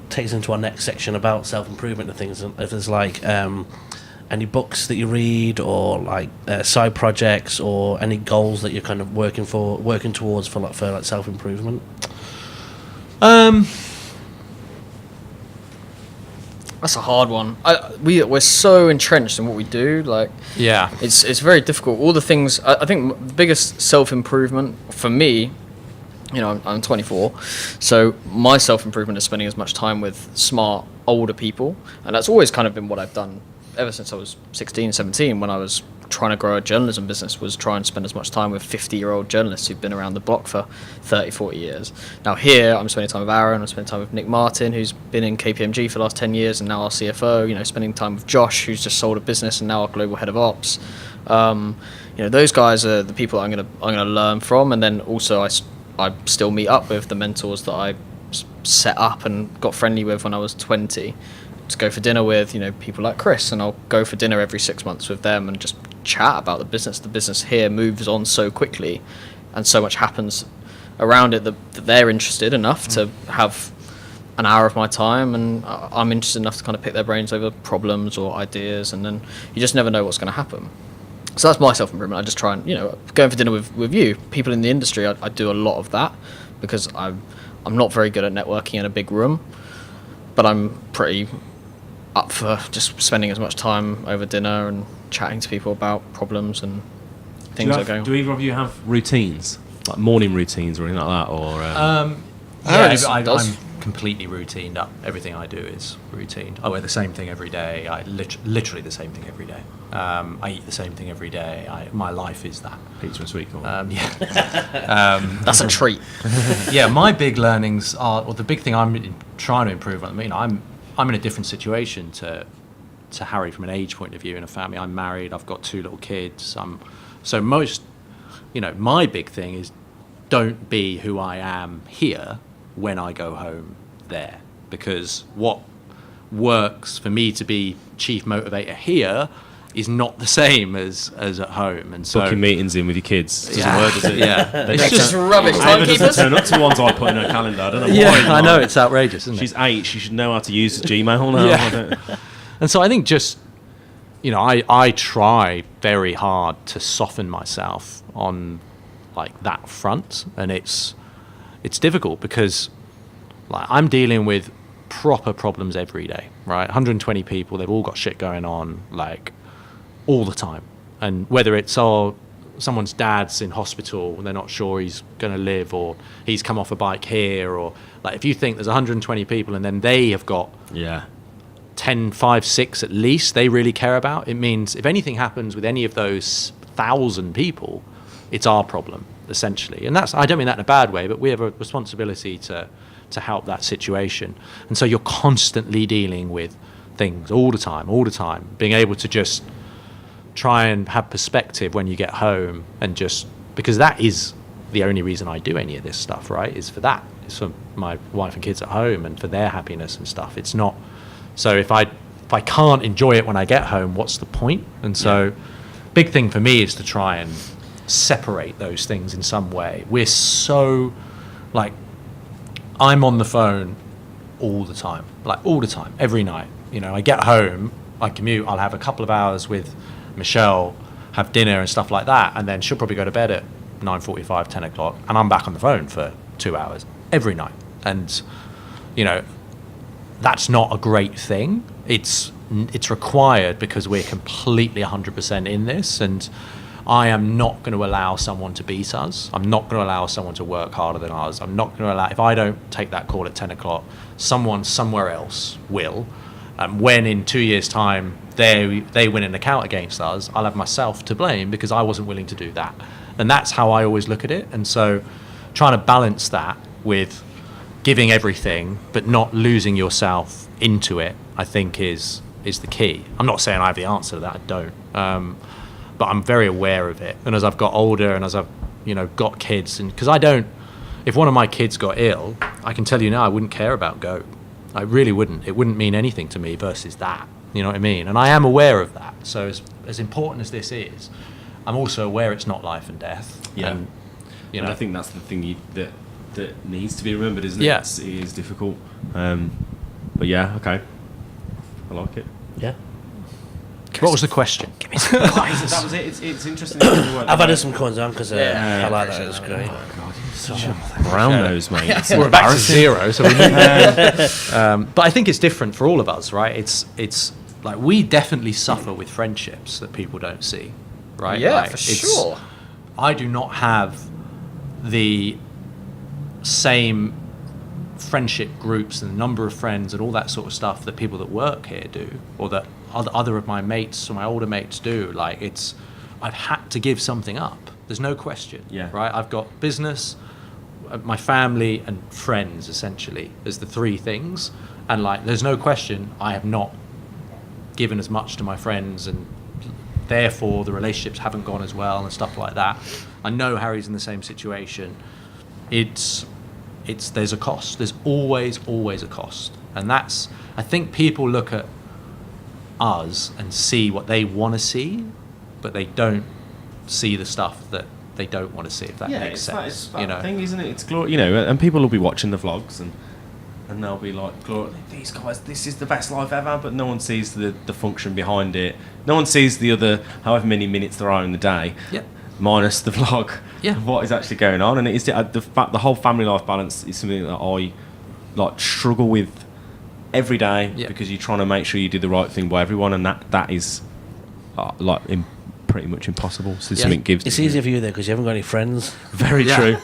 takes into our next section about self-improvement and things. If there's like any books that you read or like side projects or any goals that you're kind of working towards for self-improvement. That's a hard one. We're so entrenched in what we do. Like, yeah. it's very difficult. All the things. I think the biggest self-improvement for me, I'm 24, so my self-improvement is spending as much time with smart older people, and that's always kind of been what I've done ever since I was 16, 17, when I was trying to grow a journalism business was try and spend as much time with 50-year-old journalists who've been around the block for 30, 40 years. Now here, I'm spending time with Arron, I'm spending time with Nick Martin, who's been in KPMG for the last 10 years and now our CFO, you know, spending time with Josh, who's just sold a business and now our global head of ops. You know, those guys are the people I'm gonna learn from, and then also I still meet up with the mentors that I set up and got friendly with when I was 20 to go for dinner with, you know, people like Chris, and I'll go for dinner every 6 months with them and just chat about the business. The business here moves on so quickly and so much happens around it that they're interested enough to have an hour of my time, and I'm interested enough to kind of pick their brains over problems or ideas, and then you just never know what's going to happen. So that's my self-improvement. I just try and, you know, going for dinner with you, people in the industry, I do a lot of that because I'm not very good at networking in a big room, but I'm pretty up for just spending as much time over dinner and chatting to people about problems and things that are going on. Do either of you have routines, like morning routines or anything like that? Or I'm completely routined up. Everything I do is routine. I wear the same thing every day. I literally the same thing every day. I eat the same thing every day. My life is that. pizza and sweet corn? That's a treat. Yeah, my big learnings are, or the big thing I'm trying to improve on. I mean, I'm in a different situation to Harry from an age point of view in a family. I'm married. I've got 2 little kids. So most, you know, my big thing is don't be who I am here when I go home there, because what works for me to be chief motivator here is not the same as at home. And so booking meetings in with your kids doesn't work, does it? Yeah, It's just rubbish. Ava doesn't Timekeepers. turn up to ones I put in her calendar. I don't know why. yeah, I know, it's outrageous, isn't She's it? 8. She should know how to use Gmail now. Yeah. I don't. And so I think just, you know, I try very hard to soften myself on like that front, and it's difficult because like I'm dealing with proper problems every day, right? 120 people, they've all got shit going on, like all the time. And whether it's someone's dad's in hospital and they're not sure he's going to live, or he's come off a bike here, or like if you think there's 120 people and then they have got 10, 5, 6 at least they really care about, it means if anything happens with any of those 1,000 people, it's our problem essentially. And I don't mean that in a bad way, but we have a responsibility to help that situation. And so you're constantly dealing with things all the time, being able to just try and have perspective when you get home, and just because that is the only reason I do any of this stuff, right, is for that. It's for my wife and kids at home and for their happiness and stuff. It's not, so if I can't enjoy it when I get home, what's the point? And so big thing for me is to try and separate those things in some way. We're so like, I'm on the phone all the time, every night. You know, I get home, I commute, I'll have a couple of hours with Michelle, have dinner and stuff like that, and then she'll probably go to bed at 9:45, 10 o'clock, and I'm back on the phone for 2 hours every night. And, you know, that's not a great thing. It's required because we're completely 100% in this, and I am not going to allow someone to beat us. I'm not going to allow someone to work harder than us. I'm not going to allow, if I don't take that call at 10 o'clock, someone somewhere else will. When in 2 years' time they win an account against us, I'll have myself to blame because I wasn't willing to do that. And that's how I always look at it. And so trying to balance that with giving everything but not losing yourself into it, I think is the key. I'm not saying I have the answer to that, I don't. But I'm very aware of it. And as I've got older and as I've, you know, got kids, and because if one of my kids got ill, I can tell you now I wouldn't care about Go. I really wouldn't. It wouldn't mean anything to me versus that. You know what I mean? And I am aware of that. So as important as this is, I'm also aware it's not life and death. Yeah. And, you know, And I think that's the thing that needs to be remembered, isn't it? Yeah. It is difficult. But yeah, okay. I like it. Yeah. what was the question? That was it. It's interesting. I've added some coins on because Yeah, I like that. appreciate It's that. great. brown nose, mate. It's We're back to embarrassing. 0, so we but I think it's different for all of us, right? It's like we definitely suffer with friendships that people don't see, right? Yeah, Like, for it's- sure. I do not have the same friendship groups and the number of friends and all that sort of stuff that people that work here do, or that other of my mates or my older mates do. Like I've had to give something up. There's no question. Yeah. Right. I've got business, my family, and friends essentially as the three things, and like there's no question I have not given as much to my friends, and therefore the relationships haven't gone as well and stuff like that. I know Harry's in the same situation. It's there's a cost. There's always a cost, and that's, I think people look at us and see what they want to see, but they don't see the stuff that they don't want to see, if that makes sense. It's that thing, isn't it? It's glory, and people will be watching the vlogs and they'll be like, these guys, this is the best life ever, but no one sees the function behind it. No one sees the other however many minutes there are in the day. Yeah. Minus the vlog of what is actually going on, and it is the whole family life balance is something that I like struggle with every day, because you're trying to make sure you do the right thing by everyone, and that is pretty much impossible. So something gives. It's easier for you though because you haven't got any friends. Very true.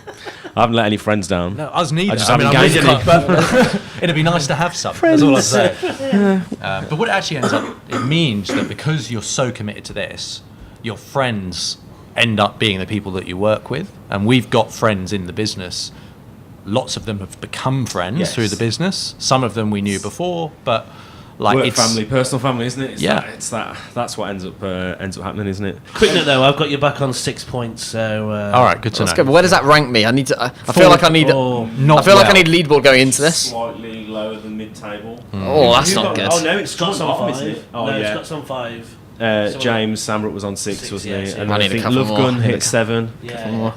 I haven't let any friends down. No, us neither. I just haven't engaged any. But it'd be nice to have some. That's all I'm saying. But what it actually ends up, it means that because you're so committed to this, your friends end up being the people that you work with. And we've got friends in the business. Lots of them have become friends through the business. Some of them we knew before, but like work it's family, personal family, isn't it? That's what ends up happening, isn't it? Quick note though, I've got you back on 6 points. So all right, good to know. Good. Where does that rank me? I need to. I feel like I need. Not I feel like I well. need leaderboard going into this. Slightly lower than mid-table. Oh, that's not good. Oh no, it's Scott's on bottom, 5. isn't it? Oh no, yeah. Scott's on 5. James Samrut was on 6, 6, wasn't yeah, he? so And I I need a think couple Love more. Gun hit 7. Yeah.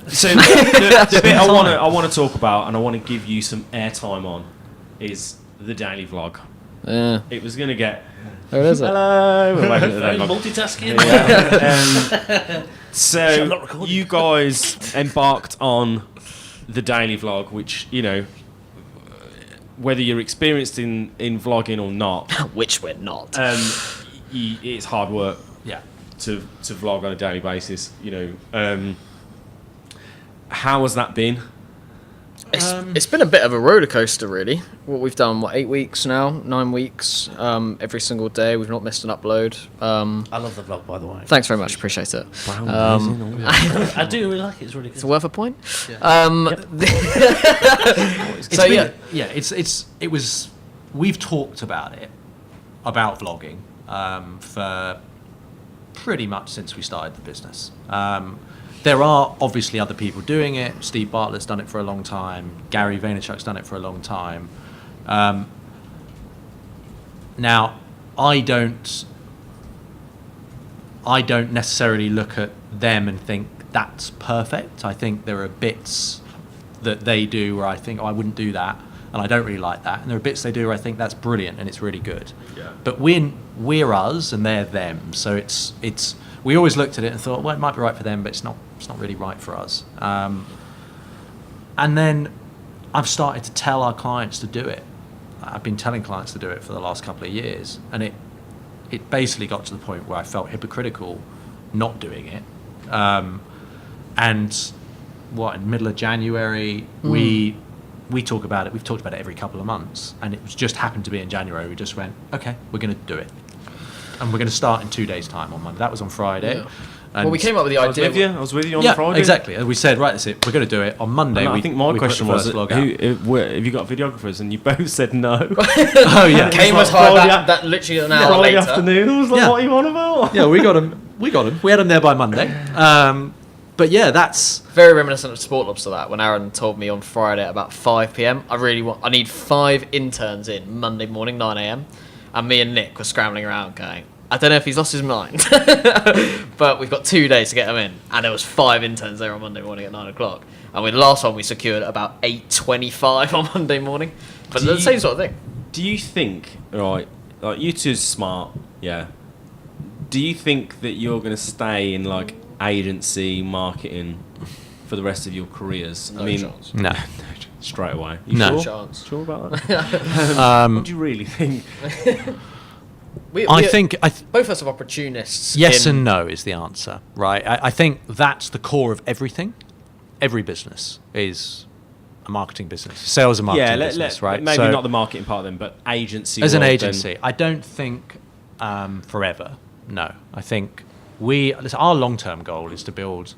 So the bit I want to talk about, and I want to give you some airtime on, is the daily vlog. Yeah. It was going to get. There it is. Hello. We're waiting for the Very daily vlog. multitasking. Yeah. Shit, I'm not So recording. you guys embarked on the daily vlog, which whether you're experienced in vlogging or not, Which we're not. it's hard work. Yeah. To vlog on a daily basis. How has that been? It's been a bit of a roller coaster, really. What we've done, 8 weeks now, 9 weeks, every single day. We've not missed an upload. I love the vlog, by the way. Thanks very much, appreciate it. I do really like it. It's really good. It's worth a point. It was. We've talked about vlogging, for pretty much since we started the business. There are obviously other people doing it. Steve Bartlett's done it for a long time. Gary Vaynerchuk's done it for a long time. Now, I don't necessarily look at them and think that's perfect. I think there are bits that they do where I think, I wouldn't do that, and I don't really like that. And there are bits they do where I think that's brilliant and it's really good. Yeah. But we're us and they're them. So it's we always looked at it and thought, well, it might be right for them, but it's not really right for us. And then I've started to tell our clients to do it. I've been telling clients to do it for the last couple of years, and it basically got to the point where I felt hypocritical not doing it. And in the middle of January, we talk about it. We've talked about it every couple of months, and it just happened to be in January. We just went, okay, we're going to do it. And we're going to start in 2 days' time on Monday. That was on Friday. Yeah. And Well, we came up with the idea. I was with you on Friday. exactly. And we said, right, that's it. We're going to do it on Monday. I think my we question put the was, first vlog have you got videographers? And you both said no. oh yeah, Came It as was like hard Friday that literally an hour Friday later. afternoon. I was like, Yeah. what are you on about? yeah. We got them. We had them there by Monday. But yeah, that's Very reminiscent of Sport Lobster, that when Arron told me on Friday at about 5 p.m. I need 5 interns in Monday morning 9 a.m. and me and Nick were scrambling around going, I don't know if he's lost his mind, but we've got 2 days to get them in, and there was 5 interns there on Monday morning at 9 o'clock, and with the last one we secured about 8:25 on Monday morning, but the same sort of thing. Do you think, right, like you two's smart, yeah. Do you think that you're going to stay in like agency marketing for the rest of your careers? No I mean, chance. no. straight away. You No. sure? Chance. Sure about that? What do you really think? I think both of us are opportunists. yes in- and no is the answer, right? I think that's the core of everything. Every business is a marketing business, sales and marketing business, right? Maybe not the marketing part of them, but agency. As an world, agency, I don't think forever. No. I think our long-term goal is to build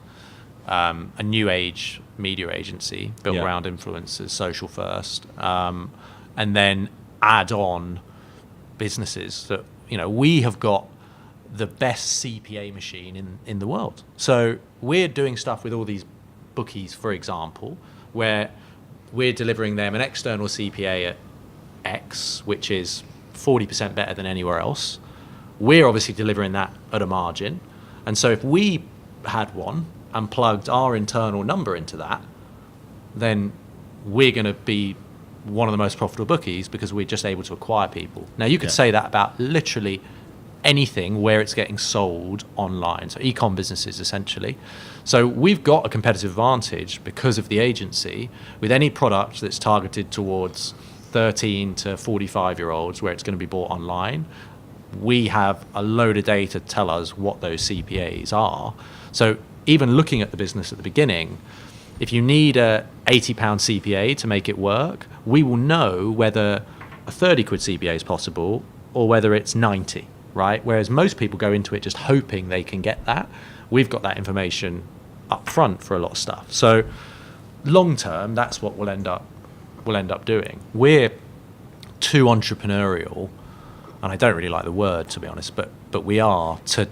a new age media agency built around influencers, social first, and then add on businesses that, we have got the best CPA machine in the world. So we're doing stuff with all these bookies, for example, where we're delivering them an external CPA at X, which is 40% better than anywhere else. We're obviously delivering that at a margin. And so if we had one and plugged our internal number into that, then we're going to be one of the most profitable bookies because we're just able to acquire people. Now, you could say that about literally anything where it's getting sold online, so e-com businesses essentially. So we've got a competitive advantage because of the agency with any product that's targeted towards 13 to 45-year-olds where it's going to be bought online. We have a load of data to tell us what those CPAs are. So even looking at the business at the beginning, if you need a £80 CPA to make it work, we will know whether a 30 quid CPA is possible or whether it's 90, right? Whereas most people go into it just hoping they can get that. We've got that information up front for a lot of stuff. So long term, that's what we'll end up doing. We're too entrepreneurial, and I don't really like the word, to be honest, but we are, to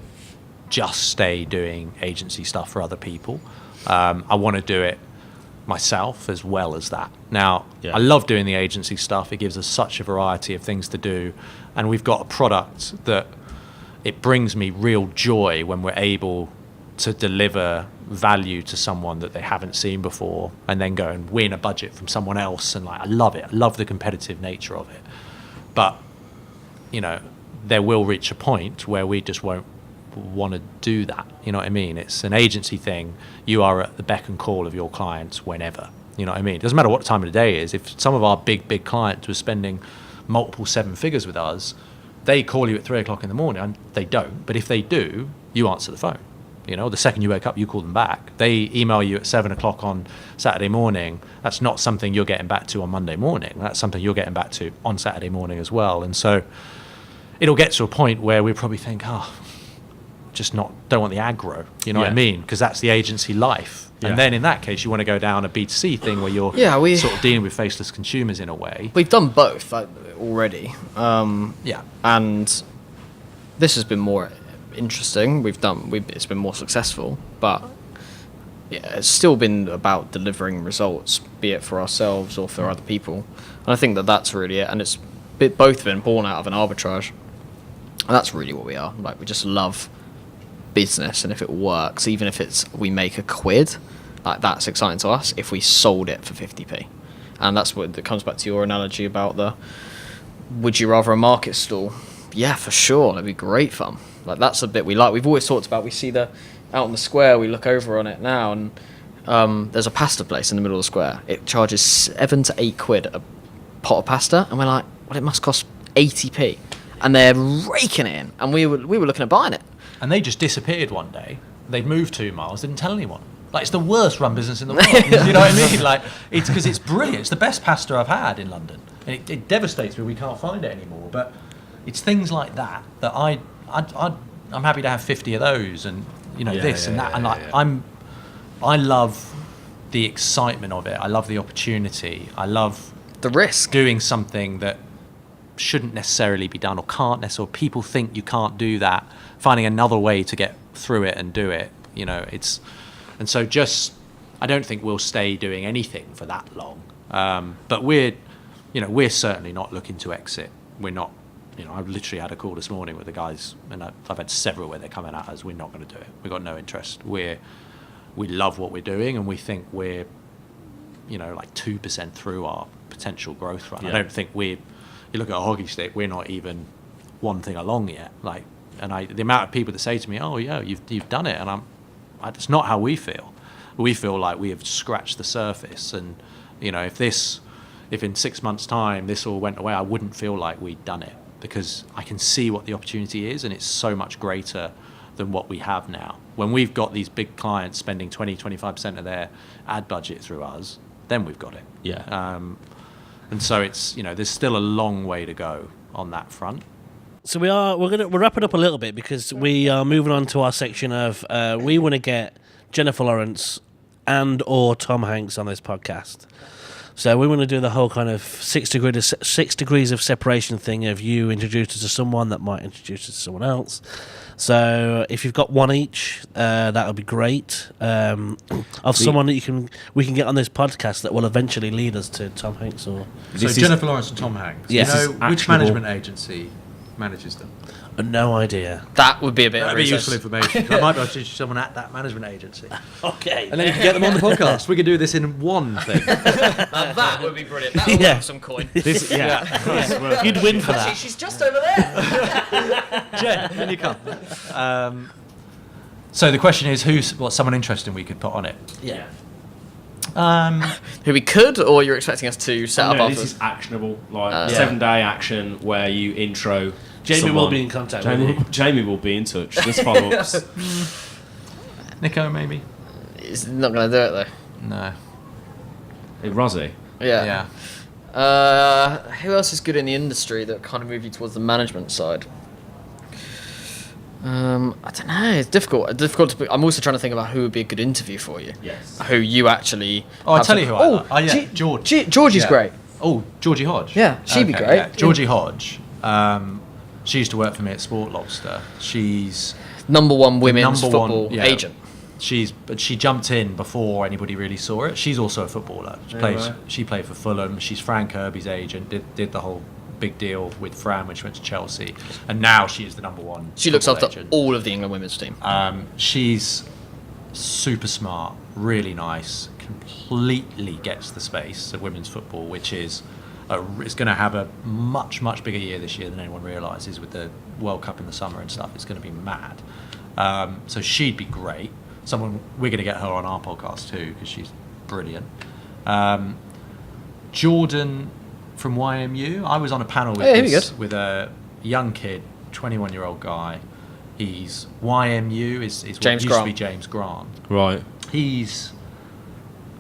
just stay doing agency stuff for other people. I want to do it myself as well as that. Now, I love doing the agency stuff. It gives us such a variety of things to do, and we've got a product that it brings me real joy when we're able to deliver value to someone that they haven't seen before and then go and win a budget from someone else. And I love it. I love the competitive nature of it. But, there will reach a point where we just won't want to do that. You know what I mean? It's an agency thing. You are at the beck and call of your clients whenever. You know what I mean? It doesn't matter what time of the day is. If some of our big clients were spending multiple 7 figures with us, they call you at 3 o'clock in the morning, and they don't. But if they do, you answer the phone. The second you wake up, you call them back. They email you at 7 o'clock on Saturday morning. That's not something you're getting back to on Monday morning. That's something you're getting back to on Saturday morning as well. And so it'll get to a point where we probably think, don't want the aggro. You know what I mean? Because that's the agency life. And then in that case, you want to go down a B2C thing where you're sort of dealing with faceless consumers in a way. We've done both already. And this has been more interesting. It's been more successful, but it's still been about delivering results, be it for ourselves or for other people. And I think that's really it. And it's both been born out of an arbitrage. And that's really what we are. We just love business, and if it works, even if we make a quid, that's exciting to us if we sold it for 50p. And that's what it comes back to your analogy about would you rather a market stall? Yeah, for sure. That'd be great fun. That's a bit we like. We've always talked about, we see out in the square, we look over on it now, and there's a pasta place in the middle of the square. It charges 7 to 8 quid a pot of pasta, and we're like, well, it must cost 80p. And they're raking it in, and we were looking at buying it. And they just disappeared one day. They'd moved 2 miles, didn't tell anyone. It's the worst run business in the world. You know what I mean? It's because it's brilliant. It's the best pasta I've had in London. And it devastates me we can't find it anymore. But it's things like that I'm happy to have 50 of those, and this and that. I love the excitement of it. I love the opportunity. I love the risk. Doing something that shouldn't necessarily be done or can't necessarily. People think you can't do that. Finding another way to get through it and do it. And so I don't think we'll stay doing anything for that long. But we're certainly not looking to exit. We're not. I've literally had a call this morning with the guys, and I've had several where they're coming at us. We're not going to do it. We've got no interest. We love what we're doing, and we think we're, 2% through our potential growth run. I don't think you look at a hockey stick, we're not even one thing along yet. The amount of people that say to me, "Oh yeah, you've done it," and it's not how we feel. We feel like we have scratched the surface, and if in 6 months' time this all went away, I wouldn't feel like we'd done it, because I can see what the opportunity is, and it's so much greater than what we have now. When we've got these big clients spending 20-25% of their ad budget through us, then we've got it. Yeah. And so it's there's still a long way to go on that front, So we're wrapping up a little bit because we are moving on to our section of we want to get Jennifer Lawrence and or Tom Hanks on this podcast. So we want to do the whole kind of 6 degrees of separation thing of you introduce us to someone that might introduce us to someone else. So if you've got one each, that would be great. Of someone that we can get on this podcast that will eventually lead us to Tom Hanks or. So Jennifer Lawrence and Tom Hanks. Yes. You know which management agency manages them? No idea. That would be a bit. That'd be useful information. I might be able to teach someone at that management agency. Okay. And then you can get them on the podcast. We could do this in one thing. That would be brilliant. That would Yeah. have some coin. Yeah. You'd win for Actually, that. she's just over there. Jen, when you come. So the question is, what's someone interesting we could put on it? Yeah. Who we could, or you're expecting us to set up No, after? this is actionable, like Yeah. 7-day action where you intro. Jamie will someone. be in contact with you. Jamie will be in touch. There's follow-ups. Nico, maybe? He's not going to do it though. No. Hey, Rozzy. Yeah. Who else is good in the industry that kind of move you towards the management side? I don't know. It's difficult. I'm also trying to think about who would be a good interview for you. Yes. Who you actually. Oh, I'll have tell some- you who I like. Oh, yeah, George. Georgie's Yeah. great. Oh, Georgie Hodge. Yeah, she'd be great. Yeah. Georgie Hodge. She used to work for me at Sport Lobster. She's Number one women's number one, football yeah. agent. But she jumped in before anybody really saw it. She's also a footballer. She played for Fulham. She's Fran Kirby's agent. Did the whole big deal with Fran when she went to Chelsea, and now she is the number one. She looks football after agent. all of the England women's team. She's super smart, really nice, completely gets the space of women's football, which is it's going to have a much bigger year this year than anyone realises with the World Cup in the summer and stuff. It's going to be mad. So she'd be great. We're going to get her on our podcast too because she's brilliant. Jordan from YMU. I was on a panel with a young kid, 21-year-old guy. He's YMU is what James used to Grant. be James Grant. Right. He's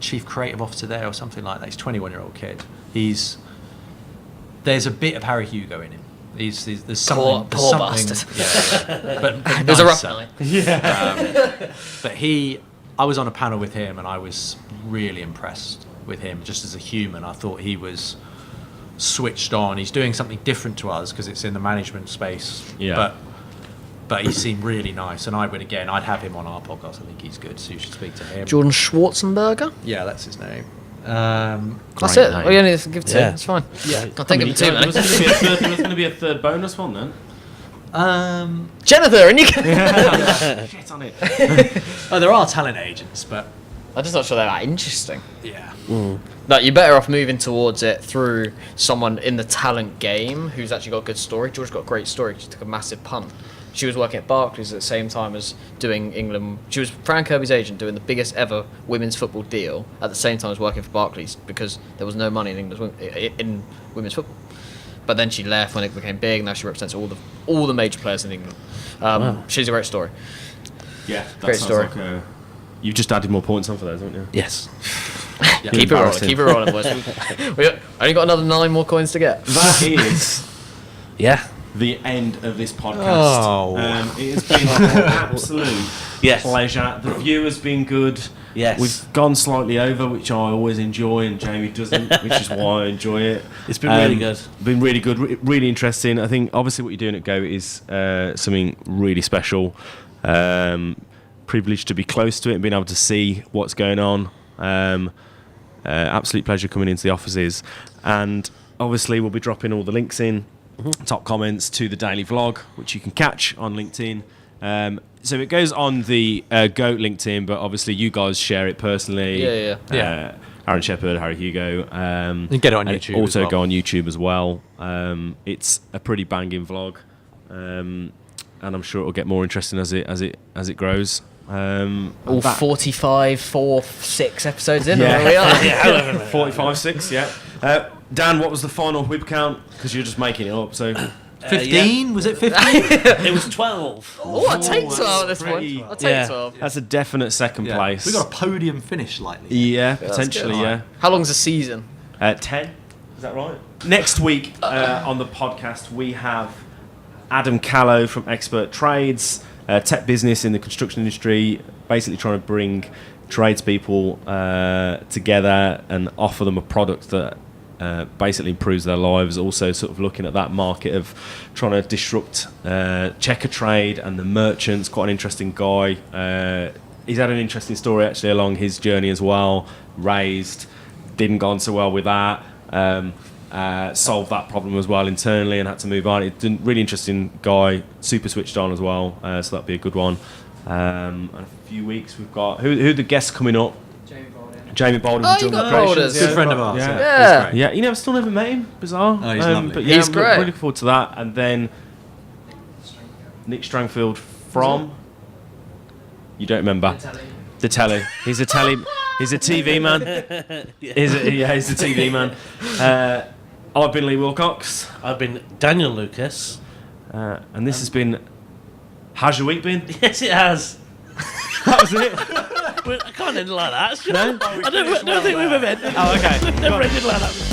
chief creative officer there or something like that. He's a 21-year-old kid. There's a bit of Harry Hugo in him. There's something. Poor there's something, bastard. Yeah, but It was a rough nicer. night. But I was on a panel with him and I was really impressed with him just as a human. I thought he was switched on. He's doing something different to us because it's in the management space. Yeah. But he seemed really nice, and I'd have him on our podcast. I think he's good, so you should speak to him. Jordan Schwarzenberger. Yeah, that's his name. That's it. name. We only have to give two. Yeah. It's fine. Yeah. I'll think of two. There was Man. going to be a third bonus one then. Jennifer, and you can. Shit on it. Oh, there are talent agents, but I'm just not sure they're that interesting. yeah. Like, you're better off moving towards it through someone in the talent game who's actually got a good story. George's got a great story. She took a massive punt. She was working at Barclays at the same time as doing England. She was Fran Kirby's agent doing the biggest ever women's football deal at the same time as working for Barclays because there was no money in in women's football. But then she left when it became big. Now she represents all the major players in England. She's a great story. Yeah, that Great sounds story. like you've just added more points on for those, haven't you? Yes. Keep it rolling. Keep it rolling, boys. We only got another 9 more coins to get. That is Yeah. the end of this podcast. Oh. It has been an absolute Yes. pleasure. The view has been good. Yes. We've gone slightly over, which I always enjoy, and Jamie doesn't, which is why I enjoy it. It's been really good. Been really good, really interesting. I think obviously what you're doing at Go is something really special. Privileged to be close to it and being able to see what's going on. Absolute pleasure coming into the offices, and obviously we'll be dropping all the links in, top comments to the daily vlog, which you can catch on LinkedIn. So it goes on the Go LinkedIn, but obviously you guys share it personally. Yeah. Arron Shepherd, Harry Hugo. You get it on and YouTube Also as well. go on YouTube as well. It's a pretty banging vlog, and I'm sure it'll get more interesting as it grows. All that- 45, 4, 6 episodes in. Yeah. There we are. 45, 6, yeah. Dan, what was the final whip count? Because you're just making it up, so... 15? Was it 15? It was 12. Oh, I'll take 12 at this pretty- point. I'll take Yeah. 12. That's a definite second place. We got a podium finish slightly. Yeah, that's potentially, good. yeah. How long's the season? 10, is that right? Next week on the podcast, we have Adam Callow from Expert Trades, tech business in the construction industry, basically trying to bring tradespeople together and offer them a product that basically improves their lives. Also sort of looking at that market of trying to disrupt checker trade and the merchants. Quite an interesting guy. He's had an interesting story actually along his journey as well. Raised, didn't go on so well with that. Solved that problem as well internally and had to move on. It's a really interesting guy, super switched on as well. So that'd be a good one. And a few weeks we've got who are the guests coming up? Jamie Bolden Oh, from you got Jungle Boulders. Creations. Good friend of ours. Yeah. Yeah, you still never met him. Bizarre. Oh, he's lovely. But yeah, He's I'm great. really looking forward to that. And then Nick Strangfield from. You don't remember? The telly. He's a TV man. He's a TV man. I've been Lee Wilcox. I've been Daniel Lucas. And this has been. How's your week been? Yes, it has. That was it. I can't end like that. No? I don't think we've ever ended. Oh, okay. Never ended like that.